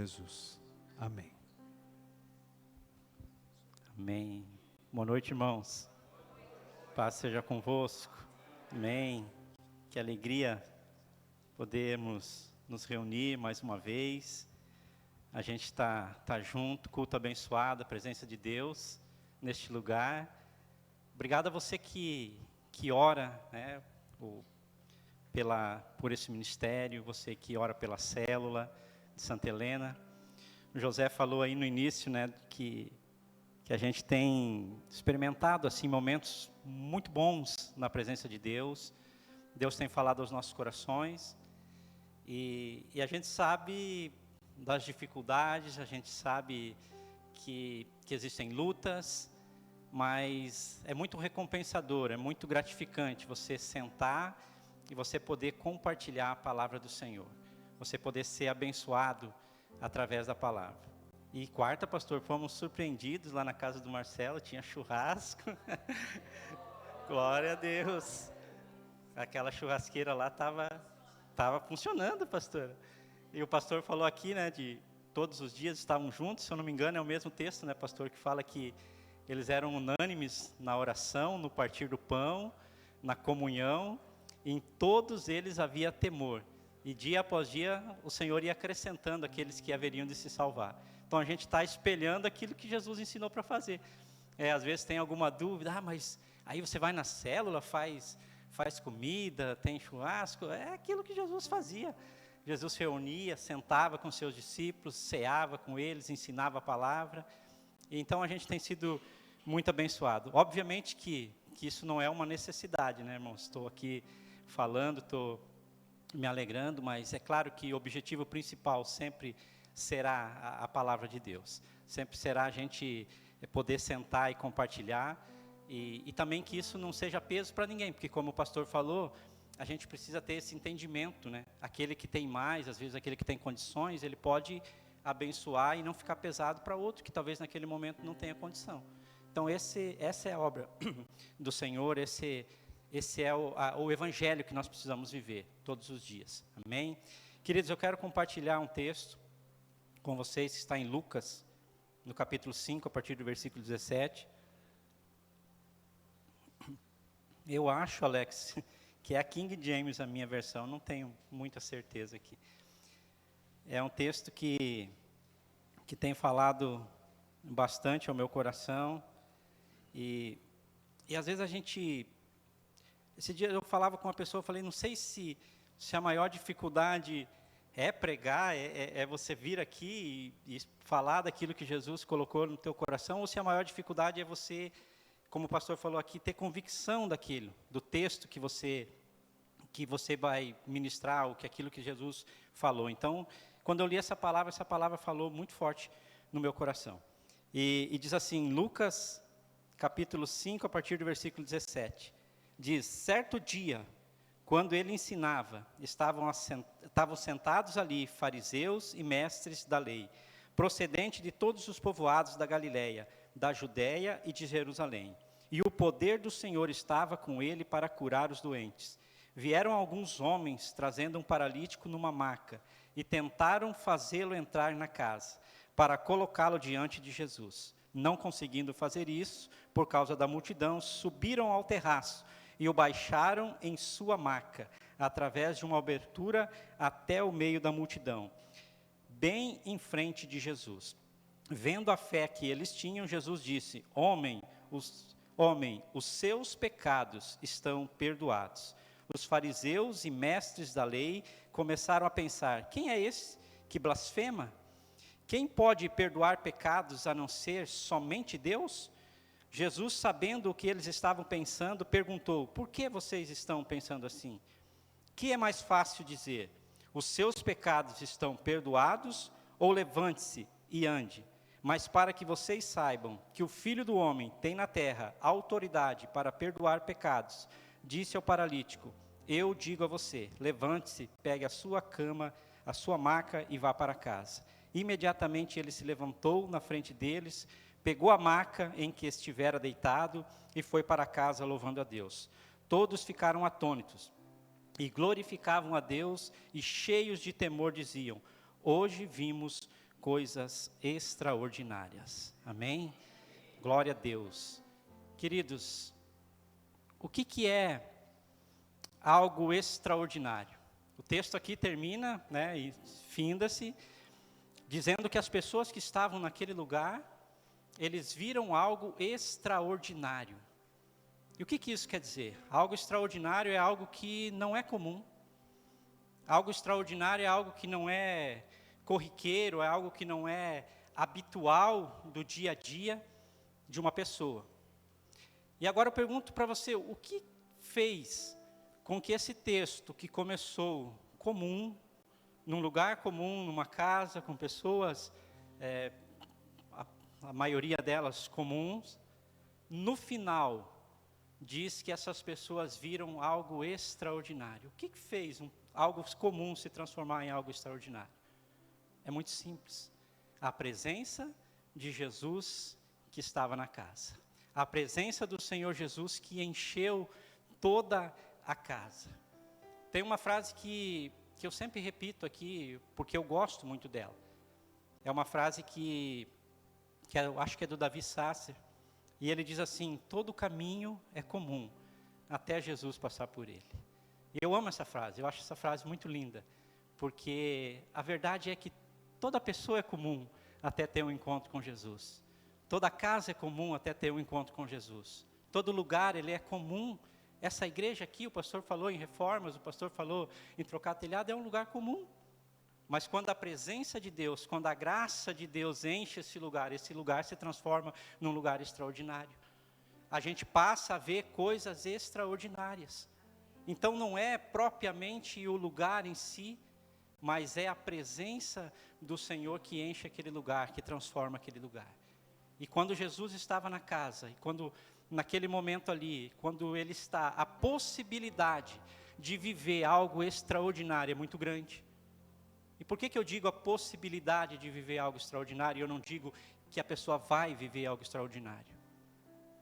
Jesus. Amém. Amém. Boa noite, irmãos. Paz seja convosco. Amém. Que alegria podermos nos reunir mais uma vez. A gente está junto, culto abençoado, a presença de Deus neste lugar. Obrigado a você que ora, né, por esse ministério, você que ora pela célula de Santa Helena. O José falou aí no início, né, que a gente tem experimentado assim momentos muito bons na presença de Deus. Deus tem falado aos nossos corações e a gente sabe das dificuldades, a gente sabe que existem lutas, mas é muito recompensador, é muito gratificante você sentar e você poder compartilhar a palavra do Senhor, você poder ser abençoado através da palavra. E quarta, pastor, fomos surpreendidos lá na casa do Marcelo, tinha churrasco. Glória a Deus. Aquela churrasqueira lá estava funcionando, pastor. E o pastor falou aqui, né, de todos os dias estavam juntos, se eu não me engano é o mesmo texto, né, pastor, que fala que eles eram unânimes na oração, no partir do pão, na comunhão, e em todos eles havia temor. E dia após dia o Senhor ia acrescentando aqueles que haveriam de se salvar. Então a gente está espelhando aquilo que Jesus ensinou para fazer. Às vezes tem alguma dúvida, mas aí você vai na célula, faz comida, tem churrasco. É aquilo que Jesus fazia. Jesus se reunia, sentava com seus discípulos, ceava com eles, ensinava a palavra. E então a gente tem sido muito abençoado. Obviamente que isso não é uma necessidade, né, irmãos? Estou aqui falando, estou me alegrando, mas é claro que o objetivo principal sempre será a palavra de Deus. Sempre será a gente poder sentar e compartilhar, e também que isso não seja peso para ninguém, porque como o pastor falou, a gente precisa ter esse entendimento, né? Aquele que tem mais, às vezes aquele que tem condições, ele pode abençoar e não ficar pesado para outro que talvez naquele momento não tenha condição. Então essa é a obra do Senhor, esse é o evangelho que nós precisamos viver todos os dias. Amém? Queridos, eu quero compartilhar um texto com vocês que está em Lucas, no capítulo 5, a partir do versículo 17. Eu acho, Alex, que é a King James a minha versão, não tenho muita certeza aqui. É um texto que tem falado bastante ao meu coração, e às vezes a gente... Esse dia eu falava com uma pessoa, eu falei, não sei se a maior dificuldade é pregar, é você vir aqui e falar daquilo que Jesus colocou no teu coração, ou se a maior dificuldade é você, como o pastor falou aqui, ter convicção daquilo, do texto que você vai ministrar, ou que aquilo que Jesus falou. Então, quando eu li essa palavra falou muito forte no meu coração. E diz assim, Lucas, capítulo 5, a partir do versículo 17, diz, certo dia, quando ele ensinava, estavam sentados ali fariseus e mestres da lei, procedente de todos os povoados da Galileia, da Judéia e de Jerusalém. E o poder do Senhor estava com ele para curar os doentes. Vieram alguns homens trazendo um paralítico numa maca e tentaram fazê-lo entrar na casa, para colocá-lo diante de Jesus. Não conseguindo fazer isso, por causa da multidão, subiram ao terraço e o baixaram em sua maca, através de uma abertura até o meio da multidão, bem em frente de Jesus. Vendo a fé que eles tinham, Jesus disse, Homem, os seus pecados estão perdoados. Os fariseus e mestres da lei começaram a pensar, quem é esse que blasfema? Quem pode perdoar pecados a não ser somente Deus? Jesus, sabendo o que eles estavam pensando, perguntou, por que vocês estão pensando assim? Que é mais fácil dizer, os seus pecados estão perdoados, ou levante-se e ande? Mas para que vocês saibam que o Filho do Homem tem na terra autoridade para perdoar pecados, disse ao paralítico, eu digo a você, levante-se, pegue a sua cama, a sua maca e vá para casa. Imediatamente ele se levantou na frente deles, pegou a maca em que estivera deitado e foi para casa louvando a Deus. Todos ficaram atônitos e glorificavam a Deus e cheios de temor diziam, hoje vimos coisas extraordinárias. Amém? Glória a Deus. Queridos, o que é algo extraordinário? O texto aqui termina, né, e finda-se, dizendo que as pessoas que estavam naquele lugar, eles viram algo extraordinário. E o que isso quer dizer? Algo extraordinário é algo que não é comum. Algo extraordinário é algo que não é corriqueiro, é algo que não é habitual do dia a dia de uma pessoa. E agora eu pergunto para você, o que fez com que esse texto, que começou comum, num lugar comum, numa casa, com pessoas, a maioria delas comuns, no final, diz que essas pessoas viram algo extraordinário. O que fez algo comum se transformar em algo extraordinário? É muito simples. A presença de Jesus que estava na casa. A presença do Senhor Jesus que encheu toda a casa. Tem uma frase que eu sempre repito aqui, porque eu gosto muito dela. É uma frase que eu acho que é do Davi Sasser. E ele diz assim: todo caminho é comum, até Jesus passar por ele. E eu amo essa frase, eu acho essa frase muito linda. Porque a verdade é que toda pessoa é comum até ter um encontro com Jesus. Toda casa é comum até ter um encontro com Jesus. Todo lugar ele é comum. Essa igreja aqui, o pastor falou em reformas, o pastor falou em trocar telhado, é um lugar comum. Mas quando a presença de Deus, quando a graça de Deus enche esse lugar se transforma num lugar extraordinário. A gente passa a ver coisas extraordinárias. Então não é propriamente o lugar em si, mas é a presença do Senhor que enche aquele lugar, que transforma aquele lugar. E quando Jesus estava na casa, e quando naquele momento ali, quando ele está, a possibilidade de viver algo extraordinário é muito grande. E por que eu digo a possibilidade de viver algo extraordinário e eu não digo que a pessoa vai viver algo extraordinário?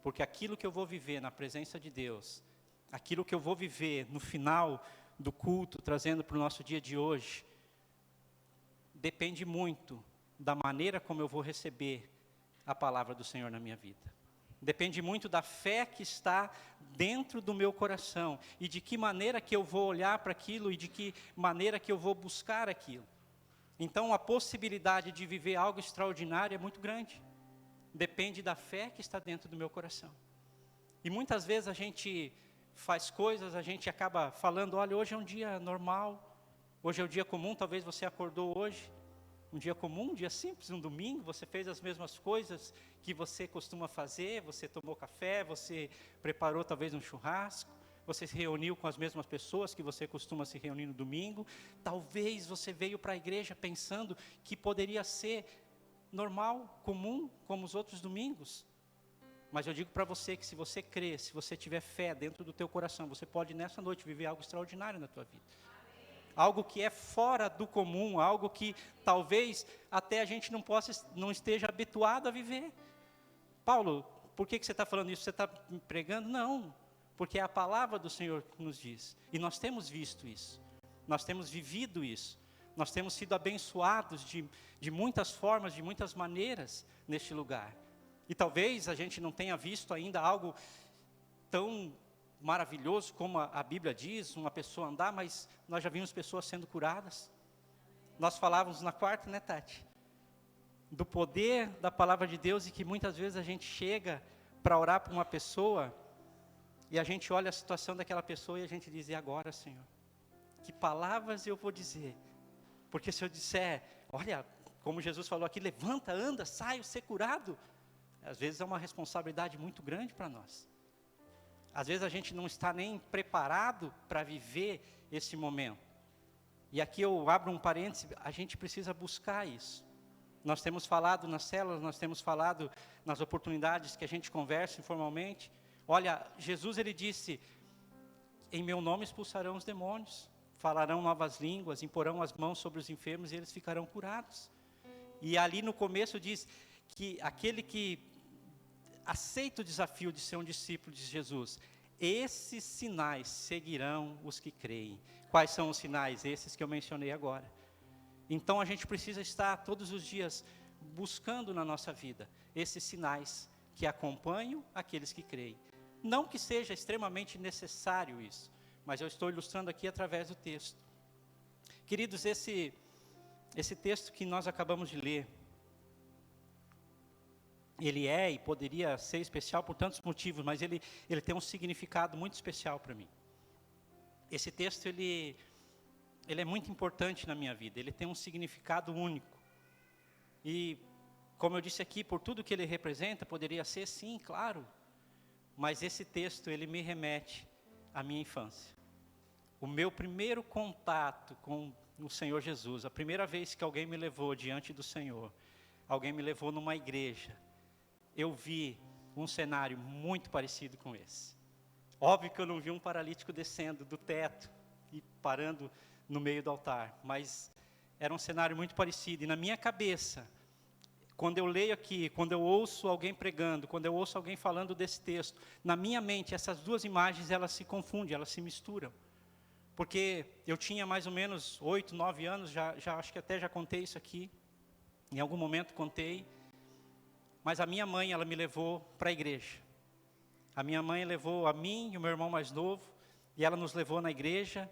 Porque aquilo que eu vou viver na presença de Deus, aquilo que eu vou viver no final do culto, trazendo para o nosso dia de hoje, depende muito da maneira como eu vou receber a palavra do Senhor na minha vida. Depende muito da fé que está dentro do meu coração e de que maneira que eu vou olhar para aquilo e de que maneira que eu vou buscar aquilo. Então, a possibilidade de viver algo extraordinário é muito grande. Depende da fé que está dentro do meu coração. E muitas vezes a gente faz coisas, a gente acaba falando, olha, hoje é um dia normal, hoje é um dia comum, talvez você acordou hoje, um dia comum, um dia simples, um domingo, você fez as mesmas coisas que você costuma fazer, você tomou café, você preparou talvez um churrasco, você se reuniu com as mesmas pessoas que você costuma se reunir no domingo, talvez você veio para a igreja pensando que poderia ser normal, comum, como os outros domingos. Mas eu digo para você que se você crer, se você tiver fé dentro do teu coração, você pode nessa noite viver algo extraordinário na tua vida. Algo que é fora do comum, algo que talvez até a gente não esteja habituado a viver. Paulo, por que você está falando isso? Você está me pregando? Não, porque é a palavra do Senhor que nos diz. E nós temos visto isso, nós temos vivido isso, nós temos sido abençoados de muitas formas, de muitas maneiras neste lugar. E talvez a gente não tenha visto ainda algo tão maravilhoso como a Bíblia diz, uma pessoa andar, mas nós já vimos pessoas sendo curadas. Nós falávamos na quarta, né, Tati? Do poder da palavra de Deus e que muitas vezes a gente chega para orar por uma pessoa e a gente olha a situação daquela pessoa e a gente diz, e agora, Senhor? Que palavras eu vou dizer? Porque se eu disser, olha, como Jesus falou aqui, levanta, anda, sai, ser curado, às vezes é uma responsabilidade muito grande para nós. Às vezes a gente não está nem preparado para viver esse momento. E aqui eu abro um parêntese, a gente precisa buscar isso. Nós temos falado nas células, nós temos falado nas oportunidades que a gente conversa informalmente. Olha, Jesus ele disse, em meu nome expulsarão os demônios, falarão novas línguas, imporão as mãos sobre os enfermos e eles ficarão curados. E ali no começo diz que aquele que aceita o desafio de ser um discípulo de Jesus, esses sinais seguirão os que creem. Quais são os sinais? Esses que eu mencionei agora. Então a gente precisa estar todos os dias buscando na nossa vida esses sinais que acompanham aqueles que creem. Não que seja extremamente necessário isso, mas eu estou ilustrando aqui através do texto. Queridos, esse texto que nós acabamos de ler, ele é e poderia ser especial por tantos motivos, mas ele tem um significado muito especial para mim. Esse texto, ele é muito importante na minha vida, ele tem um significado único. E, como eu disse aqui, por tudo que ele representa, poderia ser sim, claro, mas esse texto, ele me remete à minha infância. O meu primeiro contato com o Senhor Jesus, a primeira vez que alguém me levou diante do Senhor, alguém me levou numa igreja, eu vi um cenário muito parecido com esse. Óbvio que eu não vi um paralítico descendo do teto e parando no meio do altar, mas era um cenário muito parecido. E na minha cabeça, quando eu leio aqui, quando eu ouço alguém pregando, quando eu ouço alguém falando desse texto, na minha mente, essas duas imagens, elas se confundem, elas se misturam. Porque eu tinha mais ou menos 8, 9 anos, já acho que até já contei isso aqui, em algum momento contei, mas a minha mãe, ela me levou para a igreja. A minha mãe levou a mim e o meu irmão mais novo, e ela nos levou na igreja,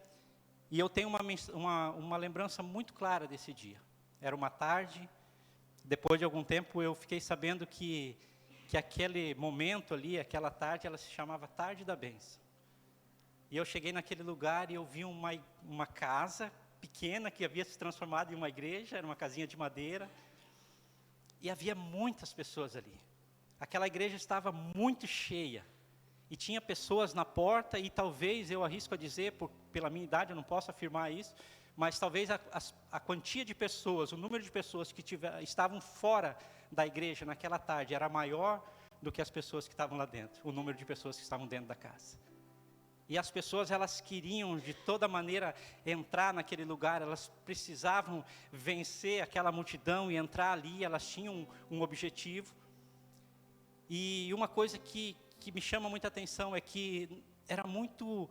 e eu tenho uma lembrança muito clara desse dia. Era uma tarde, depois de algum tempo eu fiquei sabendo que aquele momento ali, aquela tarde, ela se chamava Tarde da Bênção. E eu cheguei naquele lugar e eu vi uma casa pequena que havia se transformado em uma igreja, era uma casinha de madeira, e havia muitas pessoas ali. Aquela igreja estava muito cheia, e tinha pessoas na porta, e talvez, eu arrisco a dizer, pela minha idade eu não posso afirmar isso, mas talvez a quantia de pessoas, o número de pessoas que estavam fora da igreja naquela tarde era maior do que as pessoas que estavam lá dentro, o número de pessoas que estavam dentro da casa. E as pessoas, elas queriam de toda maneira entrar naquele lugar, elas precisavam vencer aquela multidão e entrar ali, elas tinham um objetivo. E uma coisa que me chama muita atenção é que era muito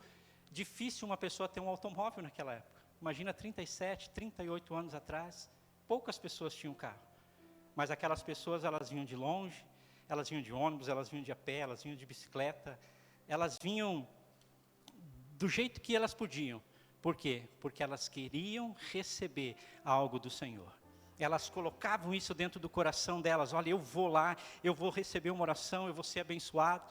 difícil uma pessoa ter um automóvel naquela época. Imagina 37, 38 anos atrás, poucas pessoas tinham carro. Mas aquelas pessoas, elas vinham de longe, elas vinham de ônibus, elas vinham de a pé, elas vinham de bicicleta, elas vinham do jeito que elas podiam. Por quê? Porque elas queriam receber algo do Senhor. Elas colocavam isso dentro do coração delas. Olha, eu vou lá, eu vou receber uma oração, eu vou ser abençoado.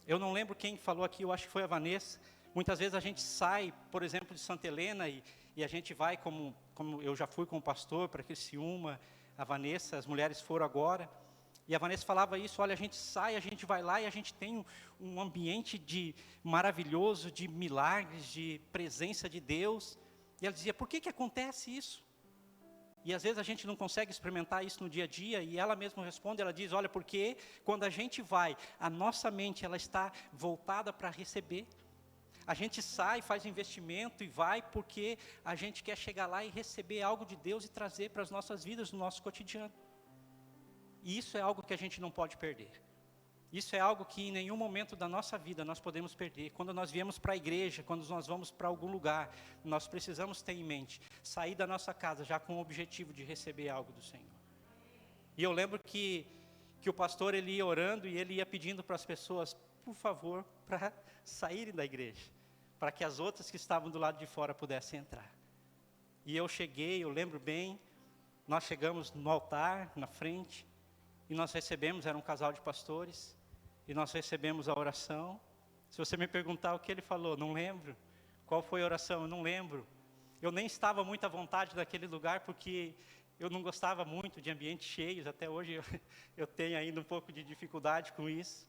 Eu não lembro quem falou aqui, eu acho que foi a Vanessa. Muitas vezes a gente sai, por exemplo, de Santa Helena e a gente vai, como eu já fui com o pastor para Criciúma, a Vanessa, as mulheres foram agora. E a Vanessa falava isso, olha, a gente sai, a gente vai lá e a gente tem um ambiente maravilhoso, de milagres, de presença de Deus. E ela dizia, por que acontece isso? E às vezes a gente não consegue experimentar isso no dia a dia, e ela mesma responde, ela diz, olha, porque quando a gente vai, a nossa mente, ela está voltada para receber. A gente sai, faz investimento e vai porque a gente quer chegar lá e receber algo de Deus e trazer para as nossas vidas, no nosso cotidiano. E isso é algo que a gente não pode perder. Isso é algo que em nenhum momento da nossa vida nós podemos perder. Quando nós viemos para a igreja, quando nós vamos para algum lugar, nós precisamos ter em mente, sair da nossa casa já com o objetivo de receber algo do Senhor. E eu lembro que o pastor, ele ia orando e ele ia pedindo para as pessoas, por favor, para saírem da igreja, para que as outras que estavam do lado de fora pudessem entrar. E eu cheguei, eu lembro bem, nós chegamos no altar, na frente, e nós recebemos, era um casal de pastores, e nós recebemos a oração. Se você me perguntar o que ele falou, não lembro. Qual foi a oração? Eu não lembro. Eu nem estava muito à vontade naquele lugar, porque eu não gostava muito de ambientes cheios, até hoje eu tenho ainda um pouco de dificuldade com isso.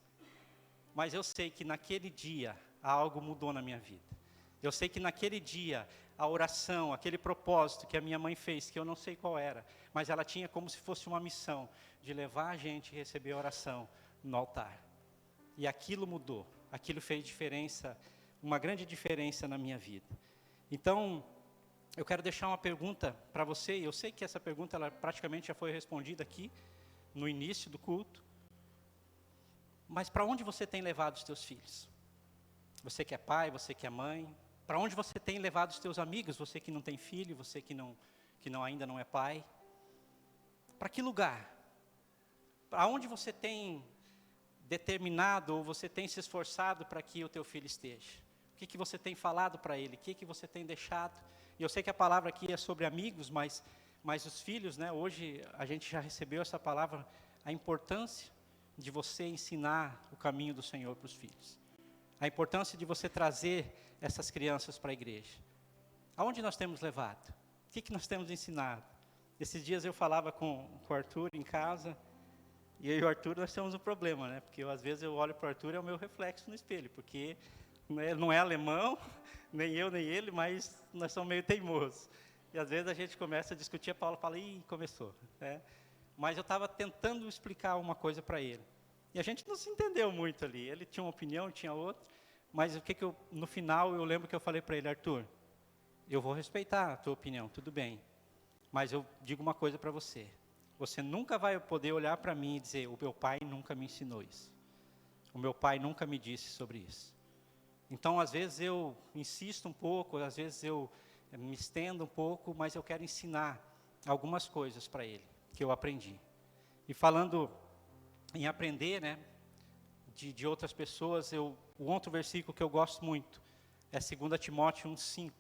Mas eu sei que naquele dia, algo mudou na minha vida. Eu sei que naquele dia, a oração, aquele propósito que a minha mãe fez, que eu não sei qual era, mas ela tinha como se fosse uma missão, de levar a gente a receber a oração no altar. E aquilo mudou, aquilo fez diferença, uma grande diferença na minha vida. Então, eu quero deixar uma pergunta para você, e eu sei que essa pergunta ela praticamente já foi respondida aqui, no início do culto. Mas para onde você tem levado os teus filhos? Você que é pai, você que é mãe, para onde você tem levado os teus amigos, você que não tem filho, você que não que ainda não é pai? Para que lugar? Aonde você tem determinado ou você tem se esforçado para que o teu filho esteja? O que você tem falado para ele? O que você tem deixado? E eu sei que a palavra aqui é sobre amigos, mas os filhos, né? Hoje a gente já recebeu essa palavra, a importância de você ensinar o caminho do Senhor para os filhos. A importância de você trazer essas crianças para a igreja. Aonde nós temos levado? O que nós temos ensinado? Esses dias eu falava com o Arthur em casa, e eu e o Arthur nós temos um problema, né? Porque às vezes eu olho para o Arthur e é o meu reflexo no espelho, porque ele não é alemão, nem eu, nem ele, mas nós somos meio teimosos. E às vezes a gente começa a discutir, a Paula fala, ih, começou. Né? Mas eu estava tentando explicar uma coisa para ele. E a gente não se entendeu muito ali. Ele tinha uma opinião, eu tinha outra. Mas no final eu lembro que eu falei para ele, Arthur, eu vou respeitar a tua opinião, tudo bem. Mas eu digo uma coisa para você. Você nunca vai poder olhar para mim e dizer, o meu pai nunca me ensinou isso. O meu pai nunca me disse sobre isso. Então, às vezes eu insisto um pouco, às vezes eu me estendo um pouco, mas eu quero ensinar algumas coisas para ele, que eu aprendi. E falando em aprender, né, de outras pessoas, o outro versículo que eu gosto muito é 2 Timóteo 1,5,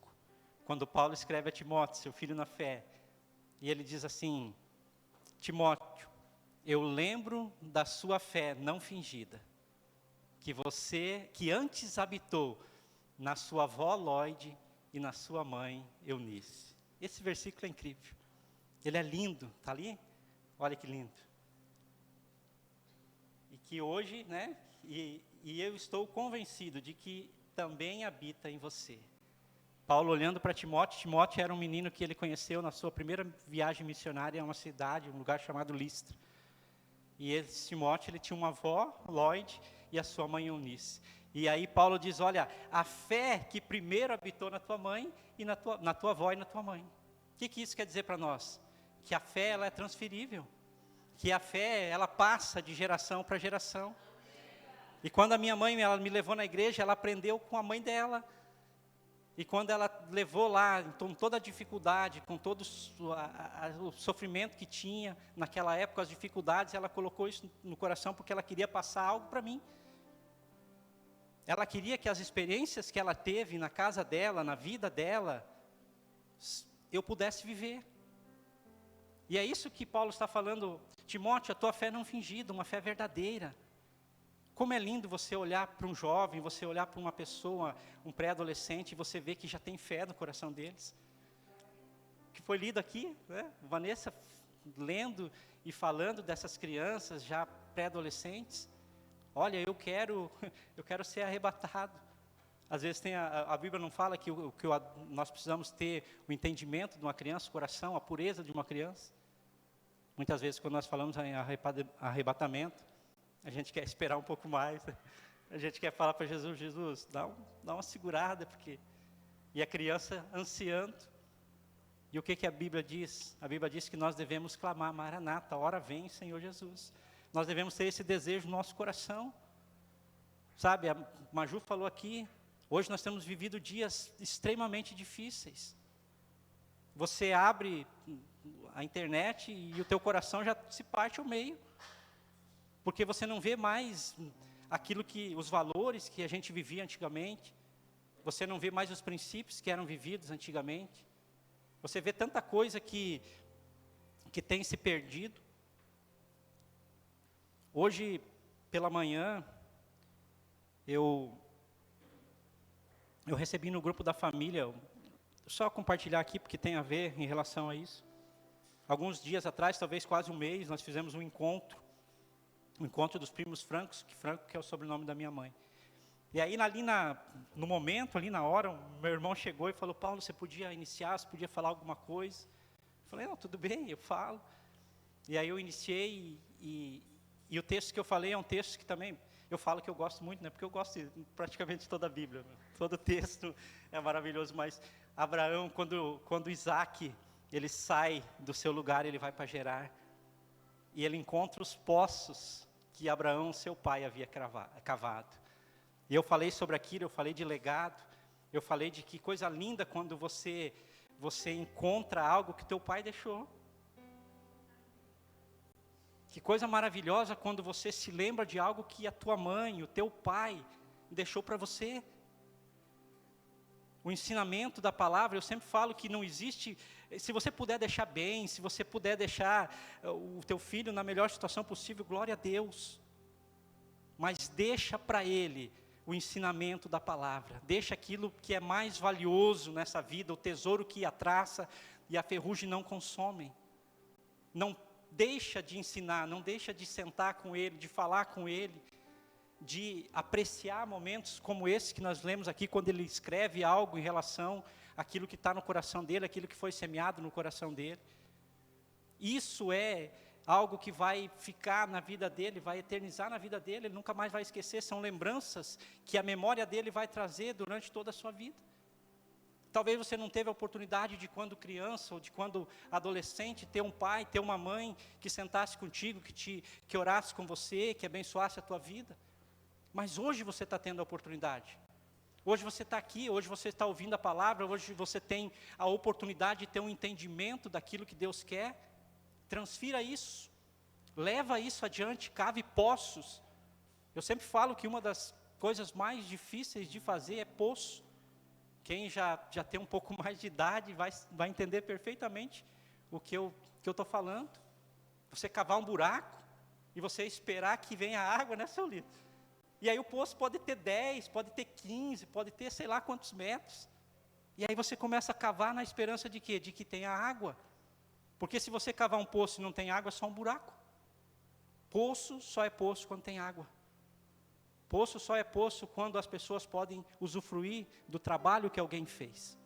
quando Paulo escreve a Timóteo, seu filho na fé, e ele diz assim, Timóteo, eu lembro da sua fé não fingida, que antes habitou na sua avó Lloyd e na sua mãe Eunice. Esse versículo é incrível. Ele é lindo, está ali? Olha que lindo. E que hoje, né, e eu estou convencido de que também habita em você. Paulo olhando para Timóteo, Timóteo era um menino que ele conheceu na sua primeira viagem missionária a uma cidade, um lugar chamado Listra. E esse Timóteo, ele tinha uma avó, Lloyd, e a sua mãe Eunice. E aí Paulo diz, olha, a fé que primeiro habitou na tua mãe, e na tua avó e na tua mãe. O que isso quer dizer para nós? Que a fé, ela é transferível. Que a fé, ela passa de geração para geração. E quando a minha mãe, ela me levou na igreja, ela aprendeu com a mãe dela. E quando ela levou lá, com toda a dificuldade, com todo o sofrimento que tinha naquela época, as dificuldades, ela colocou isso no coração porque ela queria passar algo para mim. Ela queria que as experiências que ela teve na casa dela, na vida dela, eu pudesse viver. E é isso que Paulo está falando, Timóteo, a tua fé não fingida, uma fé verdadeira. Como é lindo você olhar para um jovem, você olhar para uma pessoa, um pré-adolescente, e você vê que já tem fé no coração deles. Que foi lido aqui, né? Vanessa lendo e falando dessas crianças já pré-adolescentes. Olha, eu quero ser arrebatado. Às vezes a Bíblia não fala que nós precisamos ter o entendimento de uma criança, o coração, a pureza de uma criança. Muitas vezes quando nós falamos em arrebatamento, a gente quer esperar um pouco mais, né? A gente quer falar para Jesus, dá uma segurada, porque... E a criança ansiando. E o que a Bíblia diz? A Bíblia diz que nós devemos clamar, Maranata, a hora vem, Senhor Jesus. Nós devemos ter esse desejo no nosso coração. Sabe, a Maju falou aqui, hoje nós temos vivido dias extremamente difíceis. Você abre a internet e o teu coração já se parte ao meio. Porque você não vê mais os valores que a gente vivia antigamente. Você não vê mais os princípios que eram vividos antigamente. Você vê tanta coisa que tem se perdido. Hoje, pela manhã, eu recebi no grupo da família, só compartilhar aqui porque tem a ver em relação a isso. Alguns dias atrás, talvez quase um mês, nós fizemos um encontro dos primos Francos, que Franco que é o sobrenome da minha mãe. E aí no momento, ali na hora, o meu irmão chegou e falou, Paulo, você podia iniciar, você podia falar alguma coisa? Eu falei, não, tudo bem, eu falo. E aí eu iniciei e o texto que eu falei é um texto que também, eu falo que eu gosto muito, né? Porque eu gosto praticamente de toda a Bíblia. Né? Todo texto é maravilhoso, mas Abraão, quando Isaac, ele sai do seu lugar, ele vai para Gerar, e ele encontra os poços que Abraão, seu pai, havia cavado. E eu falei sobre aquilo, eu falei de legado, eu falei de que coisa linda quando você você encontra algo que teu pai deixou. Que coisa maravilhosa quando você se lembra de algo que a tua mãe, o teu pai deixou para você. O ensinamento da palavra, eu sempre falo que não existe, se você puder deixar bem, se você puder deixar o teu filho na melhor situação possível, glória a Deus. Mas deixa para ele o ensinamento da palavra, deixa aquilo que é mais valioso nessa vida, o tesouro que a traça e a ferrugem não consomem. Não deixa de ensinar, não deixa de sentar com ele, de falar com ele, de apreciar momentos como esse que nós lemos aqui, quando ele escreve algo em relação àquilo que está no coração dele, aquilo que foi semeado no coração dele. Isso é algo que vai ficar na vida dele, vai eternizar na vida dele, ele nunca mais vai esquecer, são lembranças que a memória dele vai trazer durante toda a sua vida. Talvez você não teve a oportunidade de quando criança, ou de quando adolescente, ter um pai, ter uma mãe que sentasse contigo, que orasse com você, que abençoasse a tua vida. Mas hoje você está tendo a oportunidade. Hoje você está aqui, hoje você está ouvindo a palavra, hoje você tem a oportunidade de ter um entendimento daquilo que Deus quer. Transfira isso, leva isso adiante, cave poços. Eu sempre falo que uma das coisas mais difíceis de fazer é poço. Quem já tem um pouco mais de idade vai entender perfeitamente o que eu estou falando. Você cavar um buraco e você esperar que venha água, né, seu Lito? E aí o poço pode ter 10, pode ter 15, pode ter sei lá quantos metros. E aí você começa a cavar na esperança de quê? De que tenha água. Porque se você cavar um poço e não tem água, é só um buraco. Poço só é poço quando tem água. Poço só é poço quando as pessoas podem usufruir do trabalho que alguém fez.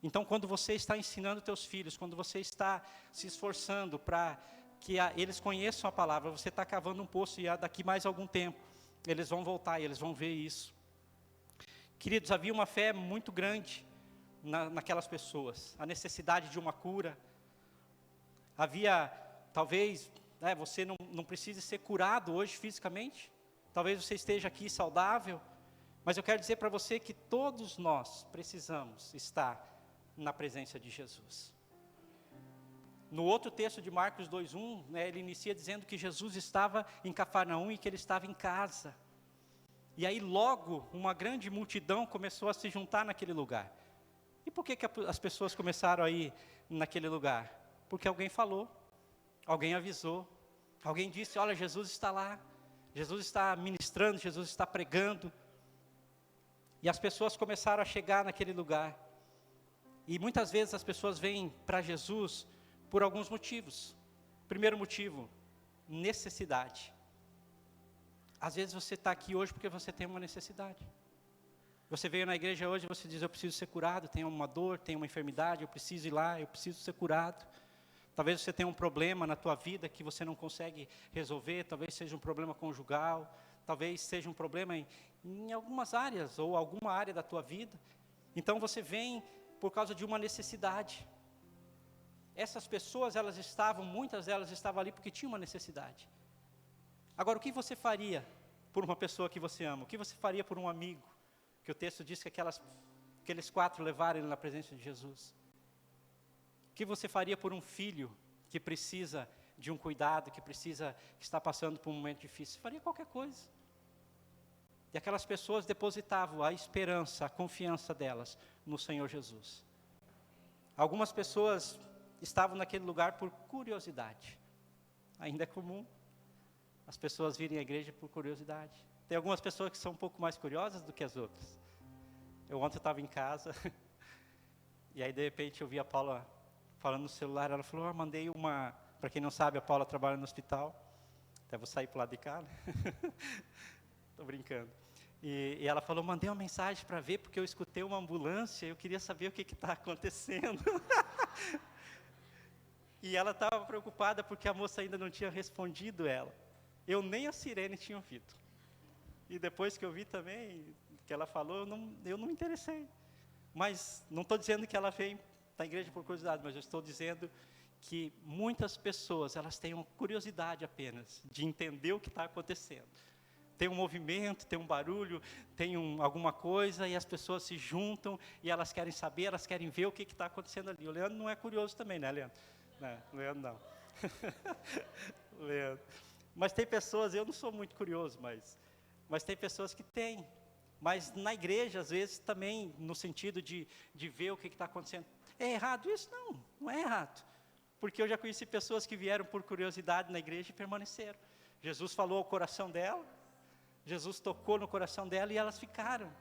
Então, quando você está ensinando teus filhos, quando você está se esforçando para que eles conheçam a palavra, você está cavando um poço e daqui mais algum tempo, eles vão voltar e eles vão ver isso. Queridos, havia uma fé muito grande naquelas pessoas, a necessidade de uma cura. Havia, talvez, você não precise ser curado hoje fisicamente, talvez você esteja aqui saudável, mas eu quero dizer para você que todos nós precisamos estar na presença de Jesus. No outro texto de Marcos 2:1, ele inicia dizendo que Jesus estava em Cafarnaum e que ele estava em casa. E aí logo uma grande multidão começou a se juntar naquele lugar. E por que as pessoas começaram a ir naquele lugar? Porque alguém falou, alguém avisou, alguém disse, olha, Jesus está lá, Jesus está ministrando, Jesus está pregando. E as pessoas começaram a chegar naquele lugar. E muitas vezes as pessoas vêm para Jesus por alguns motivos. Primeiro motivo, necessidade. Às vezes você está aqui hoje porque você tem uma necessidade. Você veio na igreja hoje e você diz, eu preciso ser curado, tenho uma dor, tenho uma enfermidade, eu preciso ir lá, eu preciso ser curado. Talvez você tenha um problema na tua vida que você não consegue resolver, talvez seja um problema conjugal, talvez seja um problema em algumas áreas, ou alguma área da tua vida. Então você vem por causa de uma necessidade. Essas pessoas, muitas delas estavam ali porque tinham uma necessidade. Agora, o que você faria por uma pessoa que você ama? O que você faria por um amigo? Que o texto diz que aqueles 4 levaram ele na presença de Jesus. O que você faria por um filho que precisa de um cuidado, que está passando por um momento difícil? Você faria qualquer coisa. E aquelas pessoas depositavam a esperança, a confiança delas no Senhor Jesus. Algumas pessoas estavam naquele lugar por curiosidade. Ainda é comum as pessoas virem à igreja por curiosidade. Tem algumas pessoas que são um pouco mais curiosas do que as outras. Ontem eu estava em casa, e aí de repente eu vi a Paula falando no celular, ela falou, mandei uma, para quem não sabe, a Paula trabalha no hospital, até vou sair para o lado de cá, né? Estou brincando. E ela falou, mandei uma mensagem para ver, porque eu escutei uma ambulância, eu queria saber o que está acontecendo. E ela estava preocupada porque a moça ainda não tinha respondido ela. Eu nem a sirene tinha ouvido. E depois que eu vi também, que ela falou, eu não me interessei. Mas não estou dizendo que ela vem da igreja por curiosidade, mas eu estou dizendo que muitas pessoas, elas têm uma curiosidade apenas de entender o que está acontecendo. tem um movimento, tem um barulho, tem alguma coisa, e as pessoas se juntam, e elas querem saber, elas querem ver o que está acontecendo ali. O Leandro não é curioso também, né, Leandro? Não, Leandro não. Leandro. Mas tem pessoas, eu não sou muito curioso, mas tem pessoas que têm. Mas na igreja, às vezes, também, no sentido de ver o que está acontecendo. É errado isso? Não, não é errado. Porque eu já conheci pessoas que vieram por curiosidade na igreja e permaneceram. Jesus falou ao coração dela, Jesus tocou no coração dela e elas ficaram.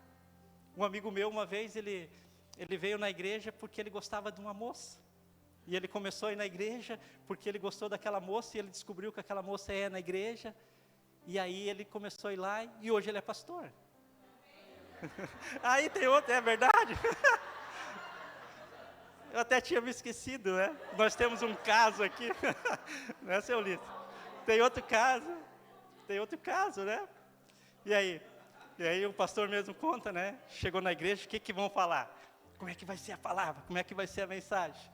Um amigo meu, uma vez, ele veio na igreja porque ele gostava de uma moça. E ele começou a ir na igreja porque ele gostou daquela moça e ele descobriu que aquela moça é na igreja. E aí ele começou a ir lá e hoje ele é pastor. Aí tem outro, é verdade? Eu até tinha me esquecido, né? Nós temos um caso aqui, né, seu Lito? Tem outro caso, né? E aí o pastor mesmo conta, né? Chegou na igreja, o que vão falar? Como é que vai ser a palavra? Como é que vai ser a mensagem?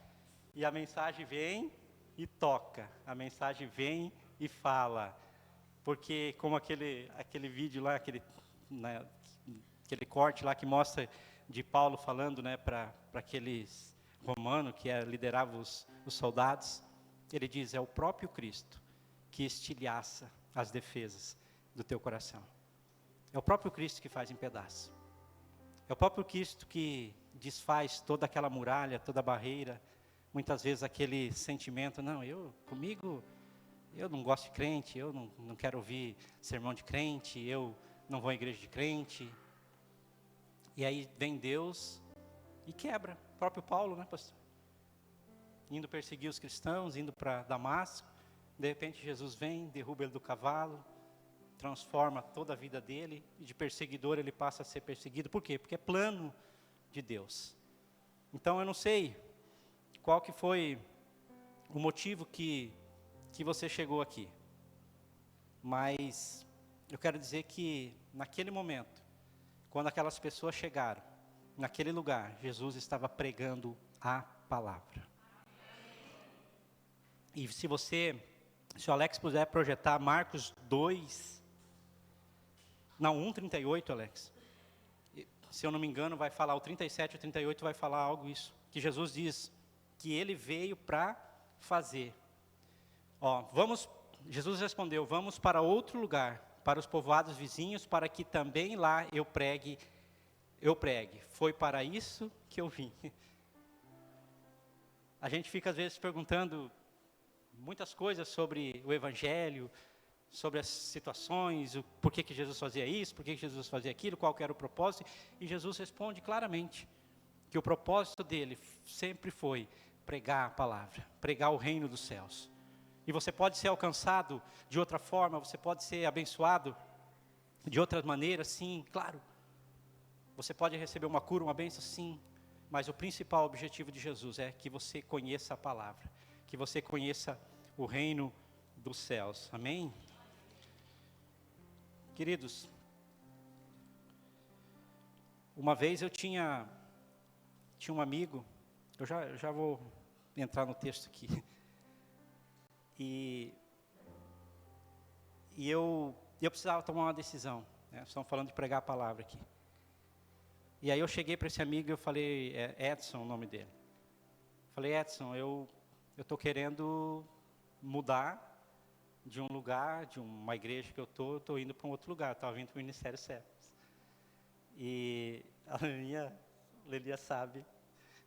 E a mensagem vem e toca, a mensagem vem e fala. Porque como aquele vídeo lá, aquele corte lá que mostra de Paulo falando, né, para aqueles romanos que lideravam os soldados, ele diz, é o próprio Cristo que estilhaça as defesas do teu coração. É o próprio Cristo que faz em pedaço. É o próprio Cristo que desfaz toda aquela muralha, toda a barreira, muitas vezes aquele sentimento, não, eu não gosto de crente, eu não quero ouvir sermão de crente, eu não vou à igreja de crente. E aí vem Deus e quebra. O próprio Paulo, né, pastor? Indo perseguir os cristãos, indo para Damasco. De repente Jesus vem, derruba ele do cavalo, transforma toda a vida dele. E de perseguidor ele passa a ser perseguido. Por quê? Porque é plano de Deus. Então eu não sei qual que foi o motivo que você chegou aqui. Mas eu quero dizer que naquele momento, quando aquelas pessoas chegaram, naquele lugar, Jesus estava pregando a palavra. E se o Alex puder projetar Marcos 1:38, Alex. Se eu não me engano, vai falar, o 37 e o 38 vai falar algo isso. Que Jesus diz que ele veio para fazer. Jesus respondeu, vamos para outro lugar, para os povoados vizinhos, para que também lá eu pregue. Foi para isso que eu vim. A gente fica às vezes perguntando muitas coisas sobre o Evangelho, sobre as situações, por que Jesus fazia isso, por que Jesus fazia aquilo, qual que era o propósito. E Jesus responde claramente que o propósito dele sempre foi pregar a palavra, pregar o reino dos céus. E você pode ser alcançado de outra forma, você pode ser abençoado de outras maneiras, sim, claro. Você pode receber uma cura, uma bênção, sim. Mas o principal objetivo de Jesus é que você conheça a palavra, que você conheça o reino dos céus. Amém? Queridos, uma vez eu tinha um amigo, eu já vou entrar no texto aqui. E eu precisava tomar uma decisão, né? Estamos falando de pregar a palavra aqui. E aí eu cheguei para esse amigo e eu falei, Edson, o nome dele. Falei, Edson, eu estou querendo mudar de um lugar, de uma igreja que eu estou indo para um outro lugar. Estava vindo para o Ministério Servos. E a Lelia sabe,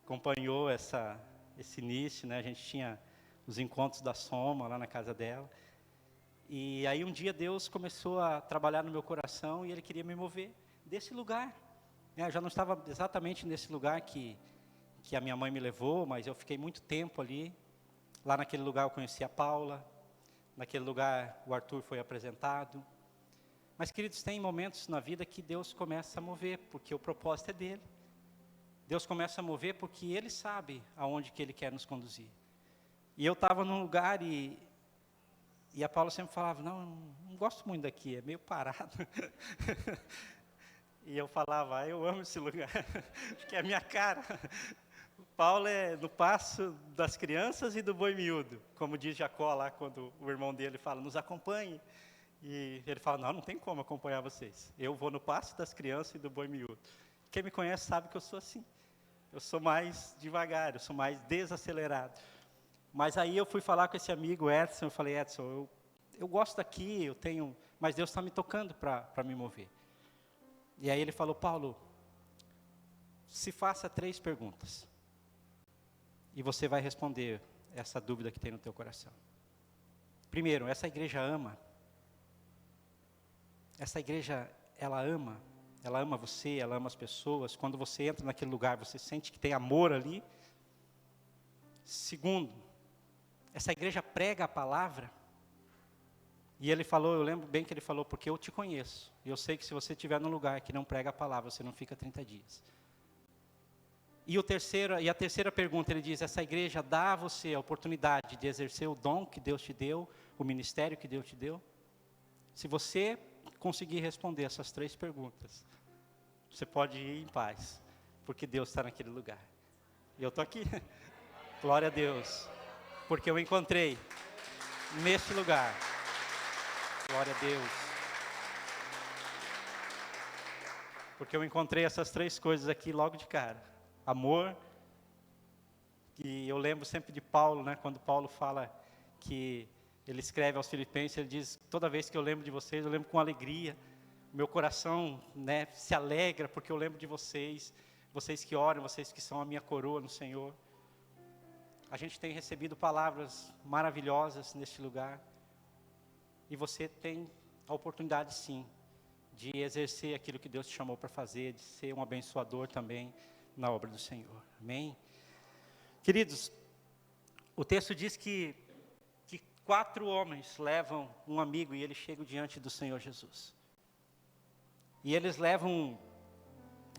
acompanhou esse início, né? A gente tinha os encontros da Soma lá na casa dela. E aí um dia Deus começou a trabalhar no meu coração e Ele queria me mover desse lugar. Eu já não estava exatamente nesse lugar que a minha mãe me levou, mas eu fiquei muito tempo ali. Lá naquele lugar eu conheci a Paula, naquele lugar o Arthur foi apresentado. Mas, queridos, tem momentos na vida que Deus começa a mover, porque o propósito é dEle. Deus começa a mover porque Ele sabe aonde que Ele quer nos conduzir. E eu estava num lugar e a Paula sempre falava, não gosto muito daqui, é meio parado. E eu falava, eu amo esse lugar, acho que é a minha cara. O Paulo é no passo das crianças e do boi miúdo, como diz Jacó lá, quando o irmão dele fala, nos acompanhe. E ele fala, não tem como acompanhar vocês. Eu vou no passo das crianças e do boi miúdo. Quem me conhece sabe que eu sou assim. Eu sou mais devagar, eu sou mais desacelerado. Mas aí eu fui falar com esse amigo Edson, eu falei, Edson, eu gosto daqui, mas Deus está me tocando para me mover. E aí ele falou, Paulo, se faça 3 perguntas. E você vai responder essa dúvida que tem no teu coração. Primeiro, essa igreja ama. Essa igreja, ela ama você, ela ama as pessoas. Quando você entra naquele lugar, você sente que tem amor ali. Segundo, essa igreja prega a palavra. E ele falou, eu lembro bem que ele falou, porque eu te conheço. E eu sei que se você estiver num lugar que não prega a palavra, você não fica 30 dias. E a terceira pergunta, ele diz, essa igreja dá a você a oportunidade de exercer o dom que Deus te deu, o ministério que Deus te deu? Se você conseguir responder essas 3 perguntas, você pode ir em paz, porque Deus está naquele lugar. E eu estou aqui, glória a Deus, porque eu encontrei neste lugar, glória a Deus, porque eu encontrei essas 3 coisas aqui logo de cara. Amor, e eu lembro sempre de Paulo, né, quando Paulo fala que ele escreve aos Filipenses, ele diz, toda vez que eu lembro de vocês, eu lembro com alegria, meu coração, né, se alegra, porque eu lembro de vocês, vocês que oram, vocês que são a minha coroa no Senhor. A gente tem recebido palavras maravilhosas neste lugar, e você tem a oportunidade sim, de exercer aquilo que Deus te chamou para fazer, de ser um abençoador também, na obra do Senhor, amém? Queridos, o texto diz que 4 homens levam um amigo e eles chegam diante do Senhor Jesus. E eles levam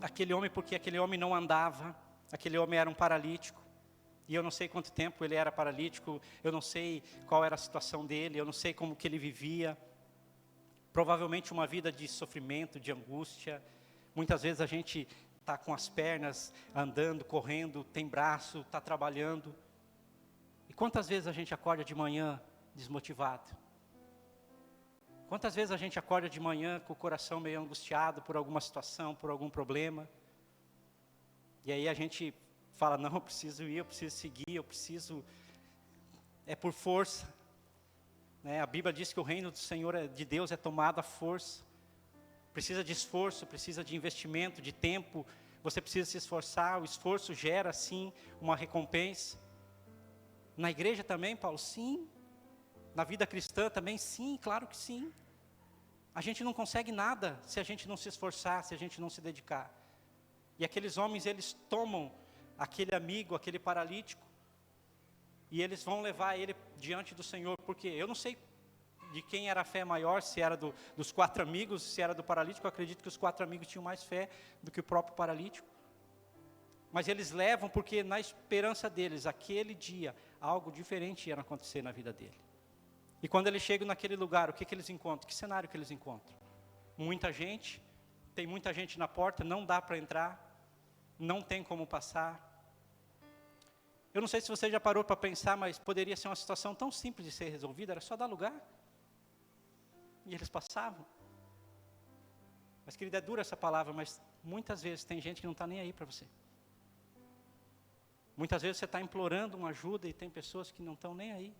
aquele homem porque aquele homem não andava, aquele homem era um paralítico. E eu não sei quanto tempo ele era paralítico, eu não sei qual era a situação dele, eu não sei como que ele vivia. Provavelmente uma vida de sofrimento, de angústia. Muitas vezes a gente está com as pernas andando, correndo, tem braço, está trabalhando. E quantas vezes a gente acorda de manhã desmotivado? Quantas vezes a gente acorda de manhã com o coração meio angustiado por alguma situação, por algum problema? E aí a gente fala, não, eu preciso ir, eu preciso seguir, é por força. Né? A Bíblia diz que o reino do Senhor, de Deus, é tomado à força. Precisa de esforço, precisa de investimento, de tempo. Você precisa se esforçar, o esforço gera, sim, uma recompensa. Na igreja também, Paulo? Sim. Na vida cristã também? Sim, claro que sim. A gente não consegue nada se a gente não se esforçar, se a gente não se dedicar. E aqueles homens, eles tomam aquele amigo, aquele paralítico, e eles vão levar ele diante do Senhor, porque eu não sei de quem era a fé maior, se era dos 4 amigos, se era do paralítico. Eu acredito que os 4 amigos tinham mais fé do que o próprio paralítico. Mas eles levam porque na esperança deles, aquele dia, algo diferente ia acontecer na vida dele. E quando eles chegam naquele lugar, o que eles encontram? Que cenário que eles encontram? Muita gente, tem muita gente na porta, não dá para entrar, não tem como passar. Eu não sei se você já parou para pensar, mas poderia ser uma situação tão simples de ser resolvida, era só dar lugar. E eles passavam. Mas querida, é dura essa palavra, mas muitas vezes tem gente que não está nem aí para você. Muitas vezes você está implorando uma ajuda e tem pessoas que não estão nem aí.